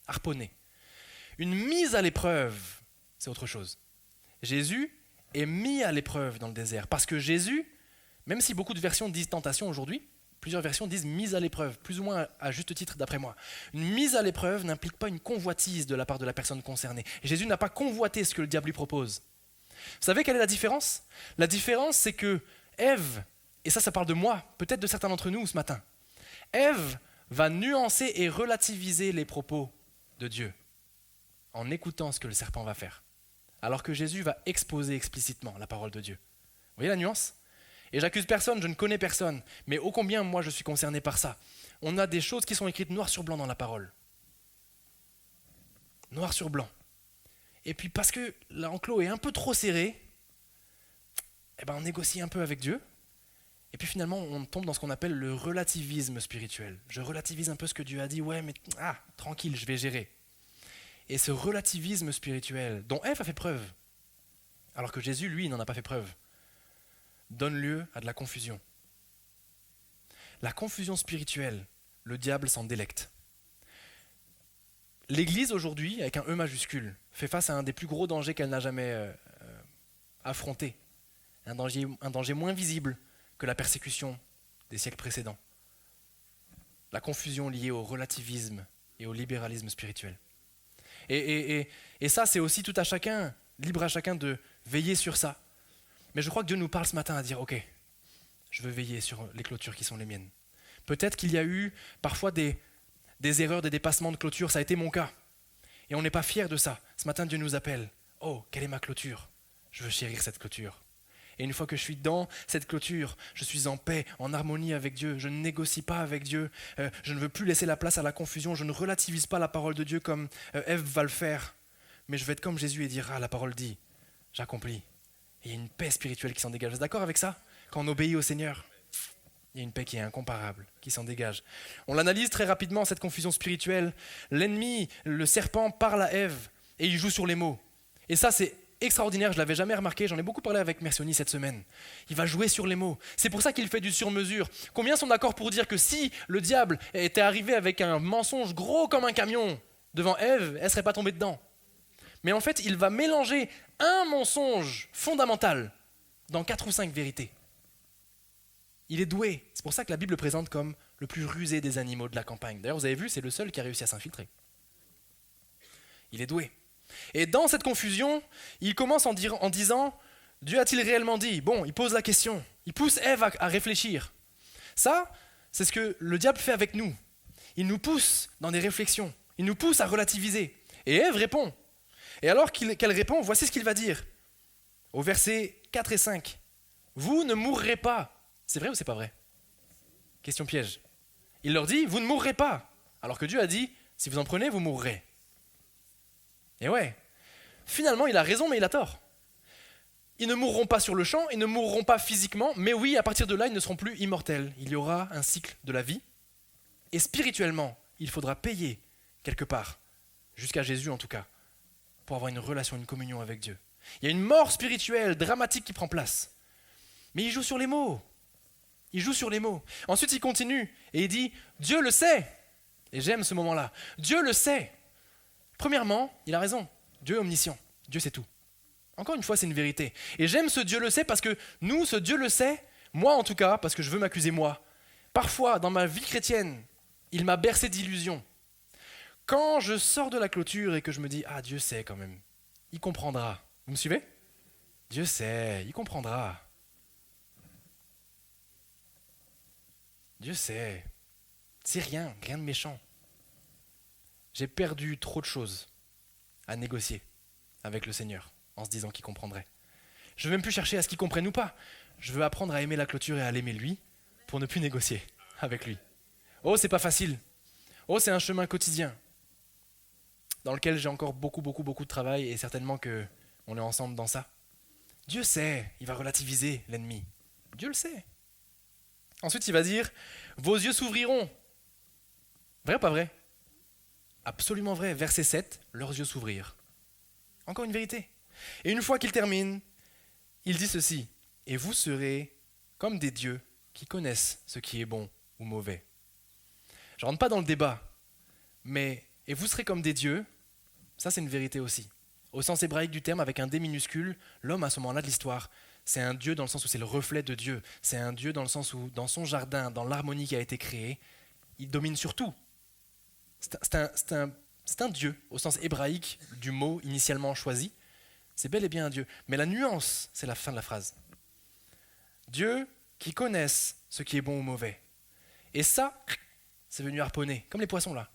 harponné. Une mise à l'épreuve, c'est autre chose. Jésus est mis à l'épreuve dans le désert parce que Jésus, même si beaucoup de versions disent tentation aujourd'hui, plusieurs versions disent mise à l'épreuve, plus ou moins à juste titre d'après moi. Une mise à l'épreuve n'implique pas une convoitise de la part de la personne concernée. Jésus n'a pas convoité ce que le diable lui propose. Vous savez quelle est la différence ? La différence, c'est que Ève, et ça parle de moi, peut-être de certains d'entre nous ce matin, Ève va nuancer et relativiser les propos de Dieu en écoutant ce que le serpent va faire, alors que Jésus va exposer explicitement la parole de Dieu. Vous voyez la nuance ? Et j'accuse personne, je ne connais personne, mais ô combien moi je suis concerné par ça. On a des choses qui sont écrites noir sur blanc dans la parole. Noir sur blanc. Et puis parce que l'enclos est un peu trop serré, on négocie un peu avec Dieu, et puis finalement on tombe dans ce qu'on appelle le relativisme spirituel. Je relativise un peu ce que Dieu a dit, tranquille, je vais gérer. Et ce relativisme spirituel, dont Ève a fait preuve, alors que Jésus, lui, n'en a pas fait preuve, donne lieu à de la confusion. La confusion spirituelle, le diable s'en délecte. L'Église aujourd'hui, avec un E majuscule, fait face à un des plus gros dangers qu'elle n'a jamais affronté. Un danger moins visible que la persécution des siècles précédents. La confusion liée au relativisme et au libéralisme spirituel. Et ça, c'est aussi tout à chacun, libre à chacun de veiller sur ça. Mais je crois que Dieu nous parle ce matin à dire, ok, je veux veiller sur les clôtures qui sont les miennes. Peut-être qu'il y a eu parfois des erreurs, des dépassements de clôture, ça a été mon cas. Et on n'est pas fiers de ça. Ce matin, Dieu nous appelle. Oh, quelle est ma clôture ? Je veux chérir cette clôture. Et une fois que je suis dans cette clôture, je suis en paix, en harmonie avec Dieu. Je ne négocie pas avec Dieu. Je ne veux plus laisser la place à la confusion. Je ne relativise pas la parole de Dieu comme Ève va le faire. Mais je vais être comme Jésus et dire, la parole dit, j'accomplis. Et il y a une paix spirituelle qui s'en dégage. Vous êtes d'accord avec ça ? Quand on obéit au Seigneur, il y a une paix qui est incomparable, qui s'en dégage. On l'analyse très rapidement, cette confusion spirituelle. L'ennemi, le serpent, parle à Ève et il joue sur les mots. Et ça, c'est extraordinaire, je ne l'avais jamais remarqué, j'en ai beaucoup parlé avec Mercioni cette semaine. Il va jouer sur les mots. C'est pour ça qu'il fait du sur-mesure. Combien sont d'accord pour dire que si le diable était arrivé avec un mensonge gros comme un camion devant Ève, elle ne serait pas tombée dedans ? Mais en fait, il va mélanger un mensonge fondamental dans 4 ou 5 vérités. Il est doué. C'est pour ça que la Bible le présente comme le plus rusé des animaux de la campagne. D'ailleurs, vous avez vu, c'est le seul qui a réussi à s'infiltrer. il est doué. Et dans cette confusion, il commence en disant « Dieu a-t-il réellement dit ?» Bon, il pose la question, il pousse Ève à réfléchir. Ça, c'est ce que le diable fait avec nous. Il nous pousse dans des réflexions, il nous pousse à relativiser. Et Ève répond. Et alors qu'elle répond, voici ce qu'il va dire. Au verset 4 et 5. « Vous ne mourrez pas. » C'est vrai ou c'est pas vrai? Question piège. Il leur dit « Vous ne mourrez pas. » Alors que Dieu a dit « Si vous en prenez, vous mourrez. » Et ouais, finalement il a raison mais il a tort. Ils ne mourront pas sur le champ, ils ne mourront pas physiquement, mais oui, à partir de là, ils ne seront plus immortels. Il y aura un cycle de la vie. Et spirituellement, il faudra payer quelque part, jusqu'à Jésus en tout cas, pour avoir une relation, une communion avec Dieu. Il y a une mort spirituelle dramatique qui prend place. Mais il joue sur les mots. Il joue sur les mots. Ensuite, il continue et il dit « Dieu le sait ». Et j'aime ce moment-là. Dieu le sait. Premièrement, il a raison. Dieu est omniscient. Dieu sait tout. Encore une fois, c'est une vérité. Et j'aime ce Dieu le sait parce que nous, ce Dieu le sait, moi en tout cas, parce que je veux m'accuser moi, parfois dans ma vie chrétienne, il m'a bercé d'illusions. Quand je sors de la clôture et que je me dis « Ah, Dieu sait quand même, il comprendra ». Vous me suivez? Dieu sait, il comprendra. Dieu sait, c'est rien de méchant. J'ai perdu trop de choses à négocier avec le Seigneur en se disant qu'il comprendrait. Je ne veux même plus chercher à ce qu'il comprenne ou pas. Je veux apprendre à aimer la clôture et à l'aimer lui pour ne plus négocier avec lui. Oh, c'est pas facile. Oh, c'est un chemin quotidien dans lequel j'ai encore beaucoup de travail et certainement qu'on est ensemble dans ça. Dieu sait, il va relativiser l'ennemi. Dieu le sait. Ensuite, il va dire « Vos yeux s'ouvriront ». Vrai ou pas vrai? Absolument vrai. Verset 7, leurs yeux s'ouvrirent. Encore une vérité. Et une fois qu'il termine, il dit ceci « Et vous serez comme des dieux qui connaissent ce qui est bon ou mauvais. » Je ne rentre pas dans le débat, mais « et vous serez comme des dieux », ça c'est une vérité aussi. Au sens hébraïque du terme, avec un D minuscule, l'homme à ce moment-là de l'histoire, c'est un dieu dans le sens où c'est le reflet de Dieu. C'est un dieu dans le sens où, dans son jardin, dans l'harmonie qui a été créée, il domine sur tout. C'est un dieu, au sens hébraïque du mot initialement choisi. C'est bel et bien un dieu. Mais la nuance, c'est la fin de la phrase. Dieu qui connaissent ce qui est bon ou mauvais. Et ça, c'est venu harponner, comme les poissons là.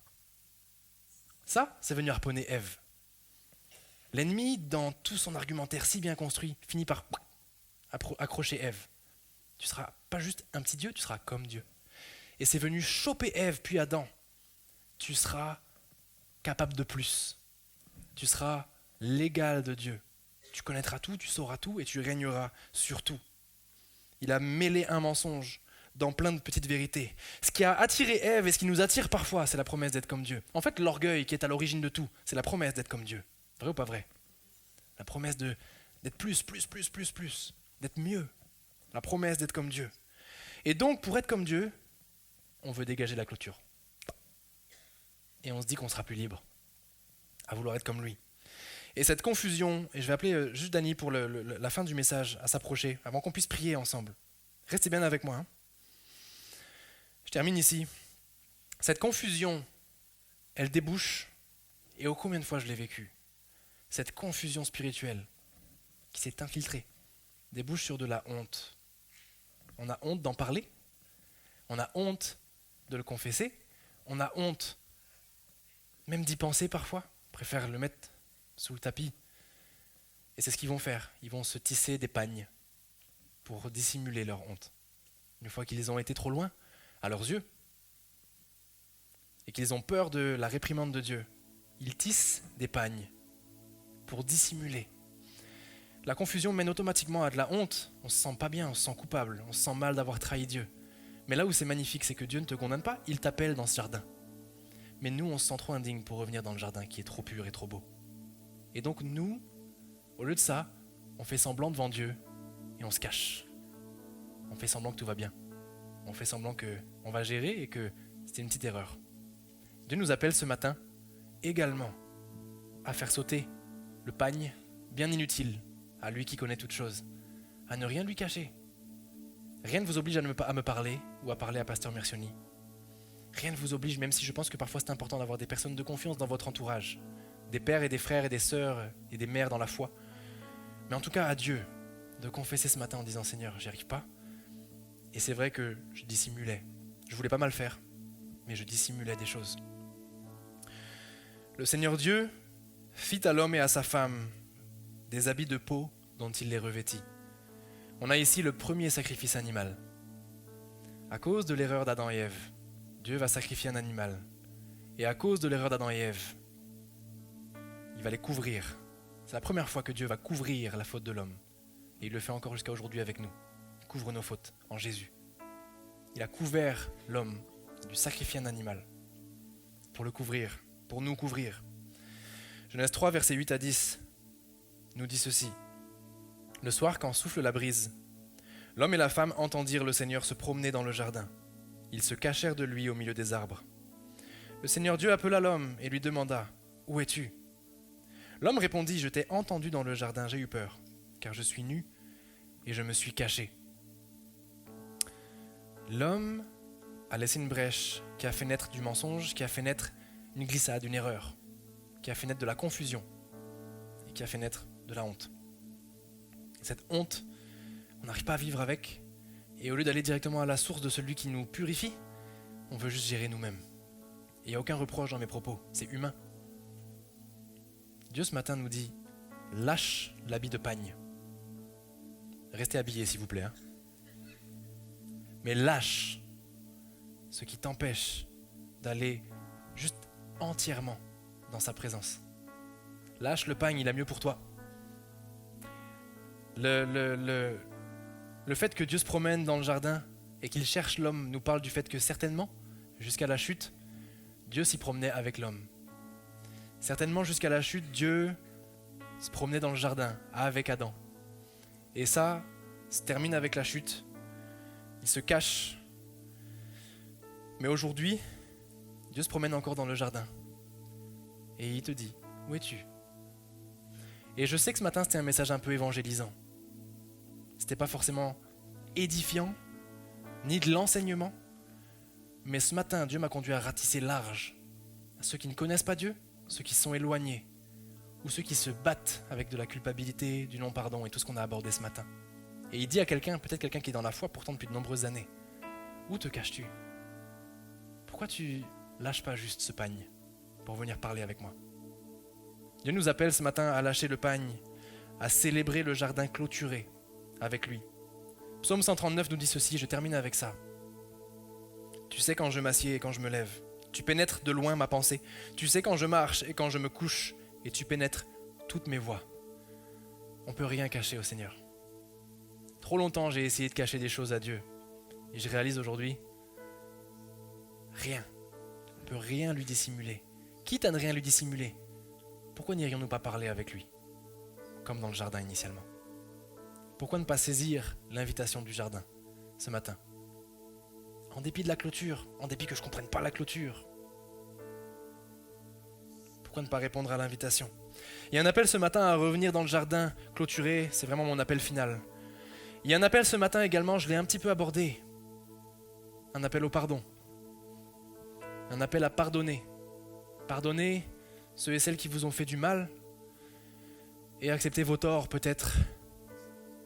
Ça, c'est venu harponner Ève. L'ennemi, dans tout son argumentaire si bien construit, finit par accrocher Ève. Tu seras pas juste un petit Dieu, tu seras comme Dieu. Et c'est venu choper Ève, puis Adam. Tu seras capable de plus. Tu seras l'égal de Dieu. Tu connaîtras tout, tu sauras tout et tu régneras sur tout. Il a mêlé un mensonge dans plein de petites vérités. Ce qui a attiré Ève et ce qui nous attire parfois, c'est la promesse d'être comme Dieu. En fait, l'orgueil qui est à l'origine de tout, c'est la promesse d'être comme Dieu. Vrai ou pas vrai? La promesse d'être plus, d'être mieux. La promesse d'être comme Dieu. Et donc, pour être comme Dieu, on veut dégager la clôture. Et on se dit qu'on sera plus libre à vouloir être comme lui. Et cette confusion, et je vais appeler juste Dany pour la fin du message à s'approcher, avant qu'on puisse prier ensemble. Restez bien avec moi. Hein. Je termine ici. Cette confusion, elle débouche, et combien de fois je l'ai vécu, cette confusion spirituelle qui s'est infiltrée, débouche sur de la honte. On a honte d'en parler, on a honte de le confesser, on a honte même d'y penser parfois, on préfère le mettre sous le tapis. Et c'est ce qu'ils vont faire, ils vont se tisser des pagnes pour dissimuler leur honte. Une fois qu'ils ont été trop loin, à leurs yeux, et qu'ils ont peur de la réprimande de Dieu, ils tissent des pagnes pour dissimuler. La confusion mène automatiquement à de la honte, on se sent pas bien, on se sent coupable, on se sent mal d'avoir trahi Dieu. Mais là où c'est magnifique, c'est que Dieu ne te condamne pas, il t'appelle dans ce jardin. Mais nous, on se sent trop indigne pour revenir dans le jardin qui est trop pur et trop beau. Et donc nous, au lieu de ça, on fait semblant devant Dieu et on se cache. On fait semblant que tout va bien. On fait semblant qu'on va gérer et que c'était une petite erreur. Dieu nous appelle ce matin également à faire sauter le pagne bien inutile à lui qui connaît toutes choses, à ne rien lui cacher. Rien ne vous oblige à me parler ou à parler à Pasteur Mercioni. Rien ne vous oblige, même si je pense que parfois c'est important d'avoir des personnes de confiance dans votre entourage, des pères et des frères et des sœurs et des mères dans la foi. Mais en tout cas à Dieu de confesser ce matin en disant « Seigneur, j'y arrive pas ». Et c'est vrai que je dissimulais. Je voulais pas mal faire, mais je dissimulais des choses. Le Seigneur Dieu fit à l'homme et à sa femme des habits de peau dont il les revêtit. On a ici le premier sacrifice animal. À cause de l'erreur d'Adam et Ève, Dieu va sacrifier un animal. Et à cause de l'erreur d'Adam et Ève, il va les couvrir. C'est la première fois que Dieu va couvrir la faute de l'homme. Et il le fait encore jusqu'à aujourd'hui avec nous. Il couvre nos fautes en Jésus. Il a couvert l'homme, il lui sacrifie un animal pour le couvrir, pour nous couvrir. Genèse 3, versets 8 à 10 nous dit ceci. Le soir, quand souffle la brise, l'homme et la femme entendirent le Seigneur se promener dans le jardin. Ils se cachèrent de lui au milieu des arbres. Le Seigneur Dieu appela l'homme et lui demanda « Où es-tu » L'homme répondit « Je t'ai entendu dans le jardin, j'ai eu peur, car je suis nu et je me suis caché. » L'homme a laissé une brèche qui a fait naître du mensonge, qui a fait naître une glissade, une erreur, qui a fait naître de la confusion et qui a fait naître de la honte. Cette honte, on n'arrive pas à vivre avec, et au lieu d'aller directement à la source de celui qui nous purifie, on veut juste gérer nous-mêmes. Et il n'y a aucun reproche dans mes propos, c'est humain. Dieu ce matin nous dit, lâche l'habit de pagne. Restez habillés s'il vous plaît. Mais lâche ce qui t'empêche d'aller juste entièrement dans sa présence. Lâche le pagne, il a mieux pour toi. Le fait que Dieu se promène dans le jardin et qu'il cherche l'homme nous parle du fait que certainement, jusqu'à la chute, Dieu s'y promenait avec l'homme. Certainement jusqu'à la chute, Dieu se promenait dans le jardin avec Adam. Et ça se termine avec la chute. Il se cache. Mais aujourd'hui, Dieu se promène encore dans le jardin. Et il te dit, où es-tu ? Et je sais que ce matin, c'était un message un peu évangélisant. C'était pas forcément édifiant, ni de l'enseignement. Mais ce matin, Dieu m'a conduit à ratisser large. À ceux qui ne connaissent pas Dieu, ceux qui sont éloignés, ou ceux qui se battent avec de la culpabilité, du non-pardon et tout ce qu'on a abordé ce matin. Et il dit à quelqu'un, peut-être quelqu'un qui est dans la foi pourtant depuis de nombreuses années, où te caches-tu ? Pourquoi tu lâches pas juste ce pagne pour venir parler avec moi ? Dieu nous appelle ce matin à lâcher le pagne, à célébrer le jardin clôturé avec lui. Psaume 139 nous dit ceci, je termine avec ça. Tu sais quand je m'assieds et quand je me lève. Tu pénètres de loin ma pensée. Tu sais quand je marche et quand je me couche. Et tu pénètres toutes mes voies. On ne peut rien cacher au Seigneur. Trop longtemps, j'ai essayé de cacher des choses à Dieu. Et je réalise aujourd'hui, rien. On ne peut rien lui dissimuler. Quitte à ne rien lui dissimuler, pourquoi n'irions-nous pas parler avec lui, comme dans le jardin initialement ? Pourquoi ne pas saisir l'invitation du jardin ce matin ? En dépit de la clôture, en dépit que je ne comprenne pas la clôture. Pourquoi ne pas répondre à l'invitation ? Il y a un appel ce matin à revenir dans le jardin clôturé, c'est vraiment mon appel final. Il y a un appel ce matin également, je l'ai un petit peu abordé. Un appel au pardon. Un appel à pardonner. Pardonner ceux et celles qui vous ont fait du mal et accepter vos torts peut-être,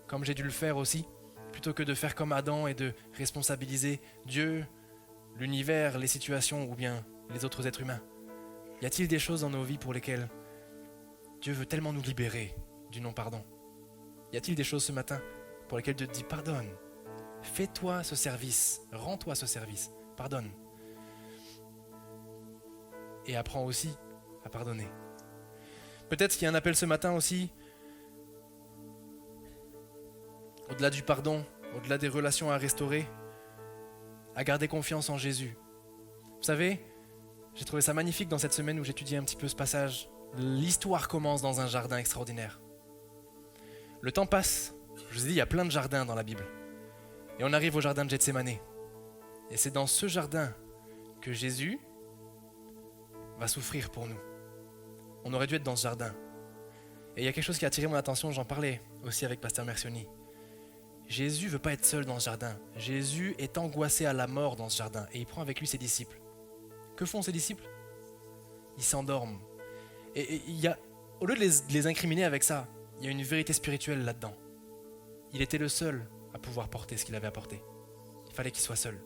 comme j'ai dû le faire aussi, plutôt que de faire comme Adam et de responsabiliser Dieu, l'univers, les situations ou bien les autres êtres humains. Y a-t-il des choses dans nos vies pour lesquelles Dieu veut tellement nous libérer du non-pardon ? Y a-t-il des choses ce matin pour lesquelles Dieu te dit pardonne, fais-toi ce service, rends-toi ce service, pardonne. Et apprends aussi à pardonner. Peut-être qu'il y a un appel ce matin aussi, au-delà du pardon, au-delà des relations à restaurer, à garder confiance en Jésus. Vous savez, j'ai trouvé ça magnifique dans cette semaine où j'étudiais un petit peu ce passage. L'histoire commence dans un jardin extraordinaire. Le temps passe, je vous ai dit, il y a plein de jardins dans la Bible. Et on arrive au jardin de Gethsémane. Et c'est dans ce jardin que Jésus va souffrir pour nous. On aurait dû être dans ce jardin. Et il y a quelque chose qui a attiré mon attention, j'en parlais aussi avec Pasteur Mercioni. Jésus ne veut pas être seul dans ce jardin. Jésus est angoissé à la mort dans ce jardin et il prend avec lui ses disciples. Que font ses disciples ? Ils s'endorment. Et il y a, au lieu de les incriminer avec ça, il y a une vérité spirituelle là-dedans. Il était le seul à pouvoir porter ce qu'il avait apporté. Il fallait qu'il soit seul.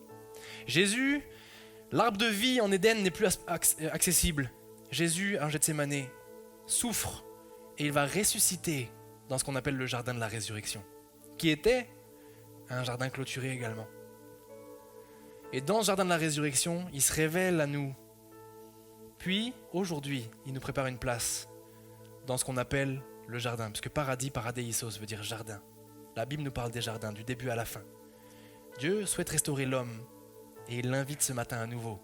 Jésus, l'arbre de vie en Éden n'est plus accessible. Jésus, en Gethsémane, souffre et il va ressusciter dans ce qu'on appelle le jardin de la résurrection, qui était un jardin clôturé également. Et dans ce jardin de la résurrection, il se révèle à nous. Puis, aujourd'hui, il nous prépare une place dans ce qu'on appelle le jardin, parce que paradis, paradeisos veut dire jardin. La Bible nous parle des jardins, du début à la fin. Dieu souhaite restaurer l'homme et il l'invite ce matin à nouveau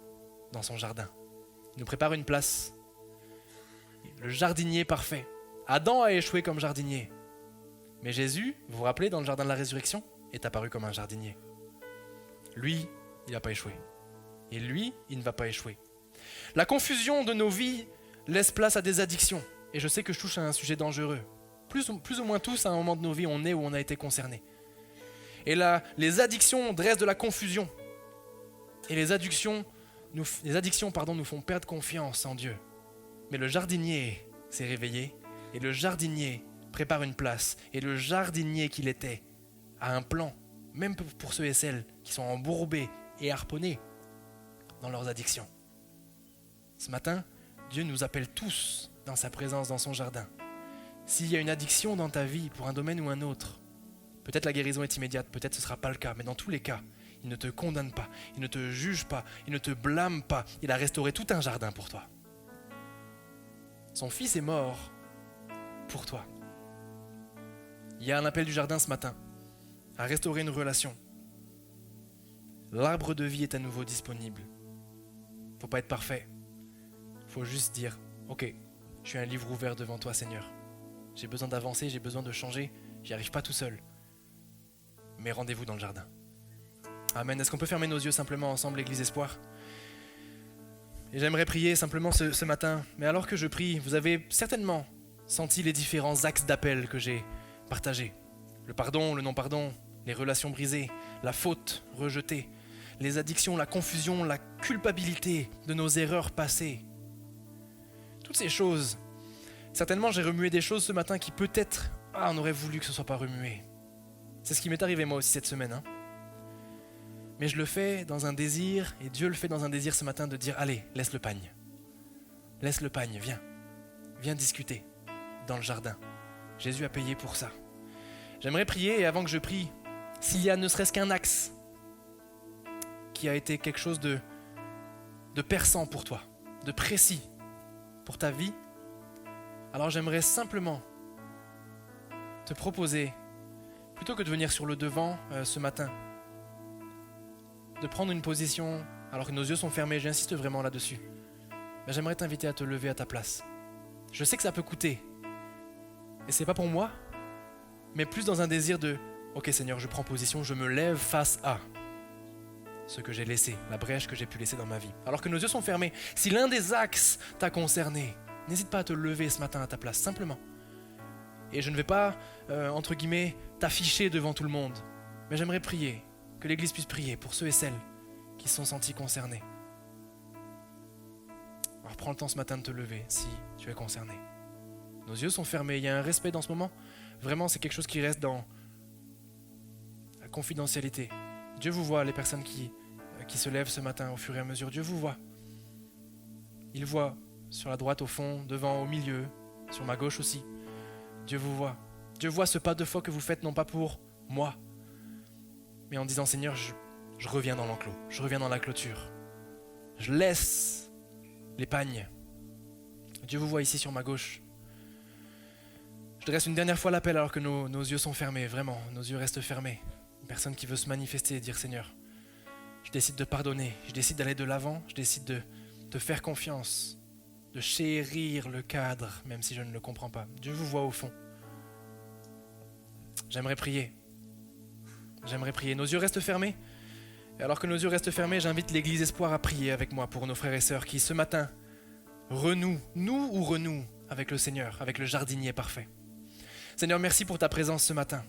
dans son jardin. Il nous prépare une place. Le jardinier parfait. Adam a échoué comme jardinier. Mais Jésus, vous vous rappelez, dans le jardin de la résurrection, est apparu comme un jardinier. Lui, il n'a pas échoué. Et lui, il ne va pas échouer. La confusion de nos vies laisse place à des addictions. Et je sais que je touche à un sujet dangereux. Plus ou moins tous, à un moment de nos vies, on est ou on a été concernés. Et là, les addictions dressent de la confusion. Et les addictions nous font perdre confiance en Dieu. Mais le jardinier s'est réveillé. Et le jardinier prépare une place. Et le jardinier qu'il était a un plan. Même pour ceux et celles qui sont embourbés et harponnés dans leurs addictions. Ce matin, Dieu nous appelle tous dans sa présence, dans son jardin. S'il y a une addiction dans ta vie, pour un domaine ou un autre, peut-être la guérison est immédiate, peut-être ce ne sera pas le cas, mais dans tous les cas, il ne te condamne pas, il ne te juge pas, il ne te blâme pas, il a restauré tout un jardin pour toi. Son fils est mort pour toi. Il y a un appel du jardin ce matin, à restaurer une relation. L'arbre de vie est à nouveau disponible. Il ne faut pas être parfait. Il faut juste dire, ok, je suis un livre ouvert devant toi, Seigneur. J'ai besoin d'avancer, j'ai besoin de changer, j'y arrive pas tout seul. Mais rendez-vous dans le jardin. Amen. Est-ce qu'on peut fermer nos yeux simplement ensemble, l'Église Espoir ? Et j'aimerais prier simplement ce matin. Mais alors que je prie, vous avez certainement senti les différents axes d'appel que j'ai partagés. Le pardon, le non-pardon, les relations brisées, la faute rejetée, les addictions, la confusion, la culpabilité de nos erreurs passées. Toutes ces choses, certainement j'ai remué des choses ce matin qui peut-être, on aurait voulu que ce ne soit pas remué. C'est ce qui m'est arrivé moi aussi cette semaine. Mais je le fais dans un désir, et Dieu le fait dans un désir ce matin de dire, allez, laisse le pagne. Laisse le pagne, viens discuter dans le jardin. Jésus a payé pour ça. J'aimerais prier, et avant que je prie, s'il y a ne serait-ce qu'un axe qui a été quelque chose de perçant pour toi, de précis pour ta vie, alors j'aimerais simplement te proposer, plutôt que de venir sur le devant ce matin, de prendre une position, alors que nos yeux sont fermés, j'insiste vraiment là-dessus, mais j'aimerais t'inviter à te lever à ta place. Je sais que ça peut coûter, et c'est pas pour moi, mais plus dans un désir de « Ok Seigneur, je prends position, je me lève face à ce que j'ai laissé, la brèche que j'ai pu laisser dans ma vie. » Alors que nos yeux sont fermés, si l'un des axes t'a concerné, n'hésite pas à te lever ce matin à ta place, simplement. Et je ne vais pas, entre guillemets, t'afficher devant tout le monde, mais j'aimerais prier, que l'Église puisse prier pour ceux et celles qui se sont sentis concernés. Alors prends le temps ce matin de te lever si tu es concerné. Nos yeux sont fermés, il y a un respect dans ce moment. Vraiment, c'est quelque chose qui reste dans la confidentialité. Dieu vous voit, les personnes qui se lèvent ce matin au fur et à mesure. Dieu vous voit. Il voit sur la droite, au fond, devant, au milieu, sur ma gauche aussi. Dieu vous voit. Dieu voit ce pas de foi que vous faites, non pas pour moi, mais en disant, Seigneur, je reviens dans l'enclos, je reviens dans la clôture. Je laisse les pagnes. Dieu vous voit ici sur ma gauche. Je dresse une dernière fois l'appel alors que nos yeux sont fermés, vraiment, nos yeux restent fermés. Une personne qui veut se manifester et dire, Seigneur, je décide de pardonner, je décide d'aller de l'avant, je décide de te faire confiance, de chérir le cadre, même si je ne le comprends pas. Dieu vous voit au fond. J'aimerais prier. Nos yeux restent fermés. Et alors que nos yeux restent fermés, j'invite l'Église Espoir à prier avec moi pour nos frères et sœurs qui, ce matin, renouent avec le Seigneur, avec le jardinier parfait. Seigneur, merci pour ta présence ce matin.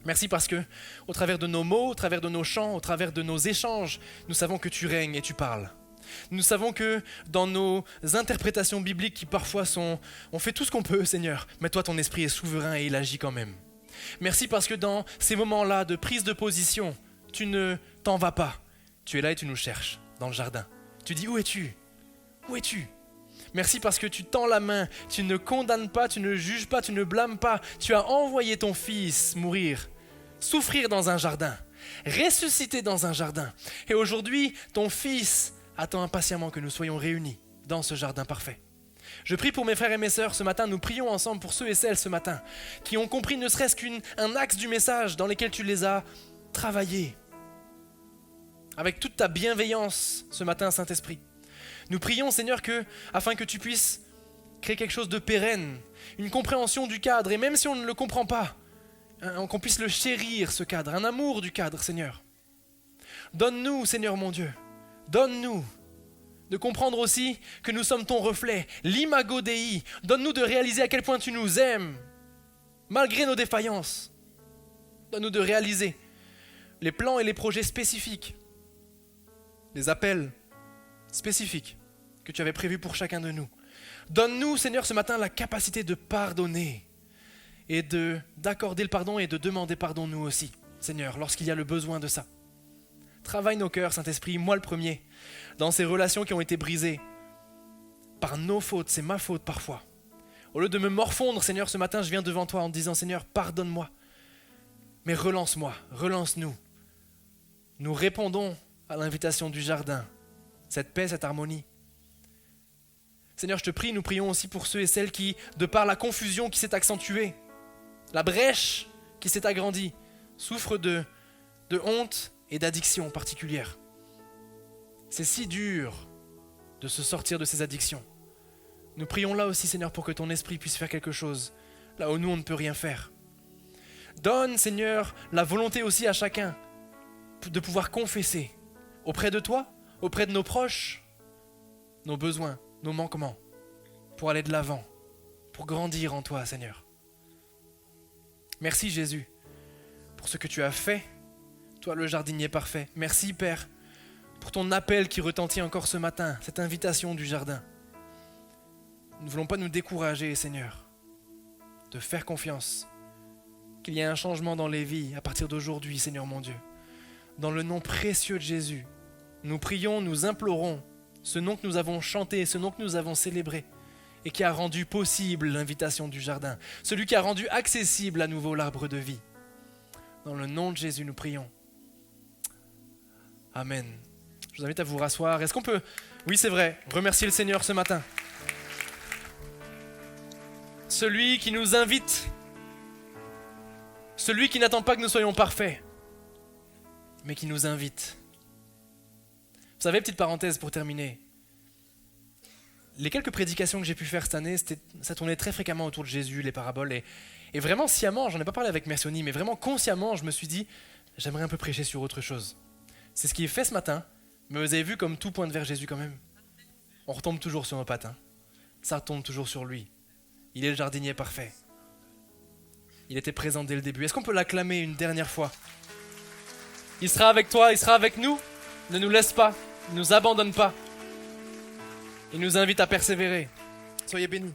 Merci parce que, au travers de nos mots, au travers de nos chants, au travers de nos échanges, nous savons que tu règnes et tu parles. Nous savons que dans nos interprétations bibliques qui parfois on fait tout ce qu'on peut, Seigneur, mais toi, ton esprit est souverain et il agit quand même. Merci parce que dans ces moments-là de prise de position, tu ne t'en vas pas. Tu es là et tu nous cherches dans le jardin. Tu dis, où es-tu ? Où es-tu ? Merci parce que tu tends la main, tu ne condamnes pas, tu ne juges pas, tu ne blâmes pas. Tu as envoyé ton fils mourir, souffrir dans un jardin, ressusciter dans un jardin. Et aujourd'hui, ton fils attend impatiemment que nous soyons réunis dans ce jardin parfait. Je prie pour mes frères et mes sœurs ce matin, nous prions ensemble pour ceux et celles ce matin qui ont compris ne serait-ce qu'un axe du message dans lequel tu les as travaillés. Avec toute ta bienveillance ce matin, Saint-Esprit. Nous prions, Seigneur, afin que tu puisses créer quelque chose de pérenne, une compréhension du cadre, et même si on ne le comprend pas, qu'on puisse le chérir, ce cadre, un amour du cadre, Seigneur. Donne-nous, Seigneur mon Dieu, donne-nous de comprendre aussi que nous sommes ton reflet, l'imago Dei. Donne-nous de réaliser à quel point tu nous aimes, malgré nos défaillances. Donne-nous de réaliser les plans et les projets spécifiques, les appels spécifiques que tu avais prévus pour chacun de nous. Donne-nous, Seigneur, ce matin la capacité de pardonner et d'accorder le pardon et de demander pardon nous aussi, Seigneur, lorsqu'il y a le besoin de ça. Travaille nos cœurs, Saint-Esprit, moi le premier, dans ces relations qui ont été brisées par nos fautes, c'est ma faute parfois. Au lieu de me morfondre, Seigneur, ce matin, je viens devant toi en te disant, Seigneur, pardonne-moi, mais relance-moi, relance-nous. Nous répondons à l'invitation du jardin, cette paix, cette harmonie. Seigneur, je te prie, nous prions aussi pour ceux et celles qui, de par la confusion qui s'est accentuée, la brèche qui s'est agrandie, souffrent de honte et d'addiction particulière. C'est si dur de se sortir de ces addictions. Nous prions là aussi, Seigneur, pour que ton esprit puisse faire quelque chose, là où nous, on ne peut rien faire. Donne, Seigneur, la volonté aussi à chacun de pouvoir confesser auprès de toi, auprès de nos proches, nos besoins, nos manquements, pour aller de l'avant, pour grandir en toi, Seigneur. Merci Jésus pour ce que tu as fait, toi le jardinier parfait. Merci Père pour ton appel qui retentit encore ce matin, cette invitation du jardin. Nous ne voulons pas nous décourager, Seigneur, de faire confiance, qu'il y ait un changement dans les vies à partir d'aujourd'hui, Seigneur mon Dieu. Dans le nom précieux de Jésus, nous prions, nous implorons ce nom que nous avons chanté, ce nom que nous avons célébré et qui a rendu possible l'invitation du jardin, celui qui a rendu accessible à nouveau l'arbre de vie. Dans le nom de Jésus, nous prions. Amen. Je vous invite à vous rasseoir. Est-ce qu'on peut, oui c'est vrai, remercier le Seigneur ce matin. Celui qui nous invite, celui qui n'attend pas que nous soyons parfaits, mais qui nous invite. Vous savez, petite parenthèse pour terminer, les quelques prédications que j'ai pu faire cette année, ça tournait très fréquemment autour de Jésus, les paraboles, et vraiment sciemment, j'en ai pas parlé avec Mercioni, mais vraiment consciemment, je me suis dit, j'aimerais un peu prêcher sur autre chose. C'est ce qui est fait ce matin, mais vous avez vu comme tout pointe vers Jésus quand même. On retombe toujours sur nos pattes, hein. Ça retombe toujours sur lui. Il est le jardinier parfait. Il était présent dès le début. Est-ce qu'on peut l'acclamer une dernière fois ? Il sera avec toi, il sera avec nous. Ne nous laisse pas, ne nous abandonne pas. Il nous invite à persévérer. Soyez bénis.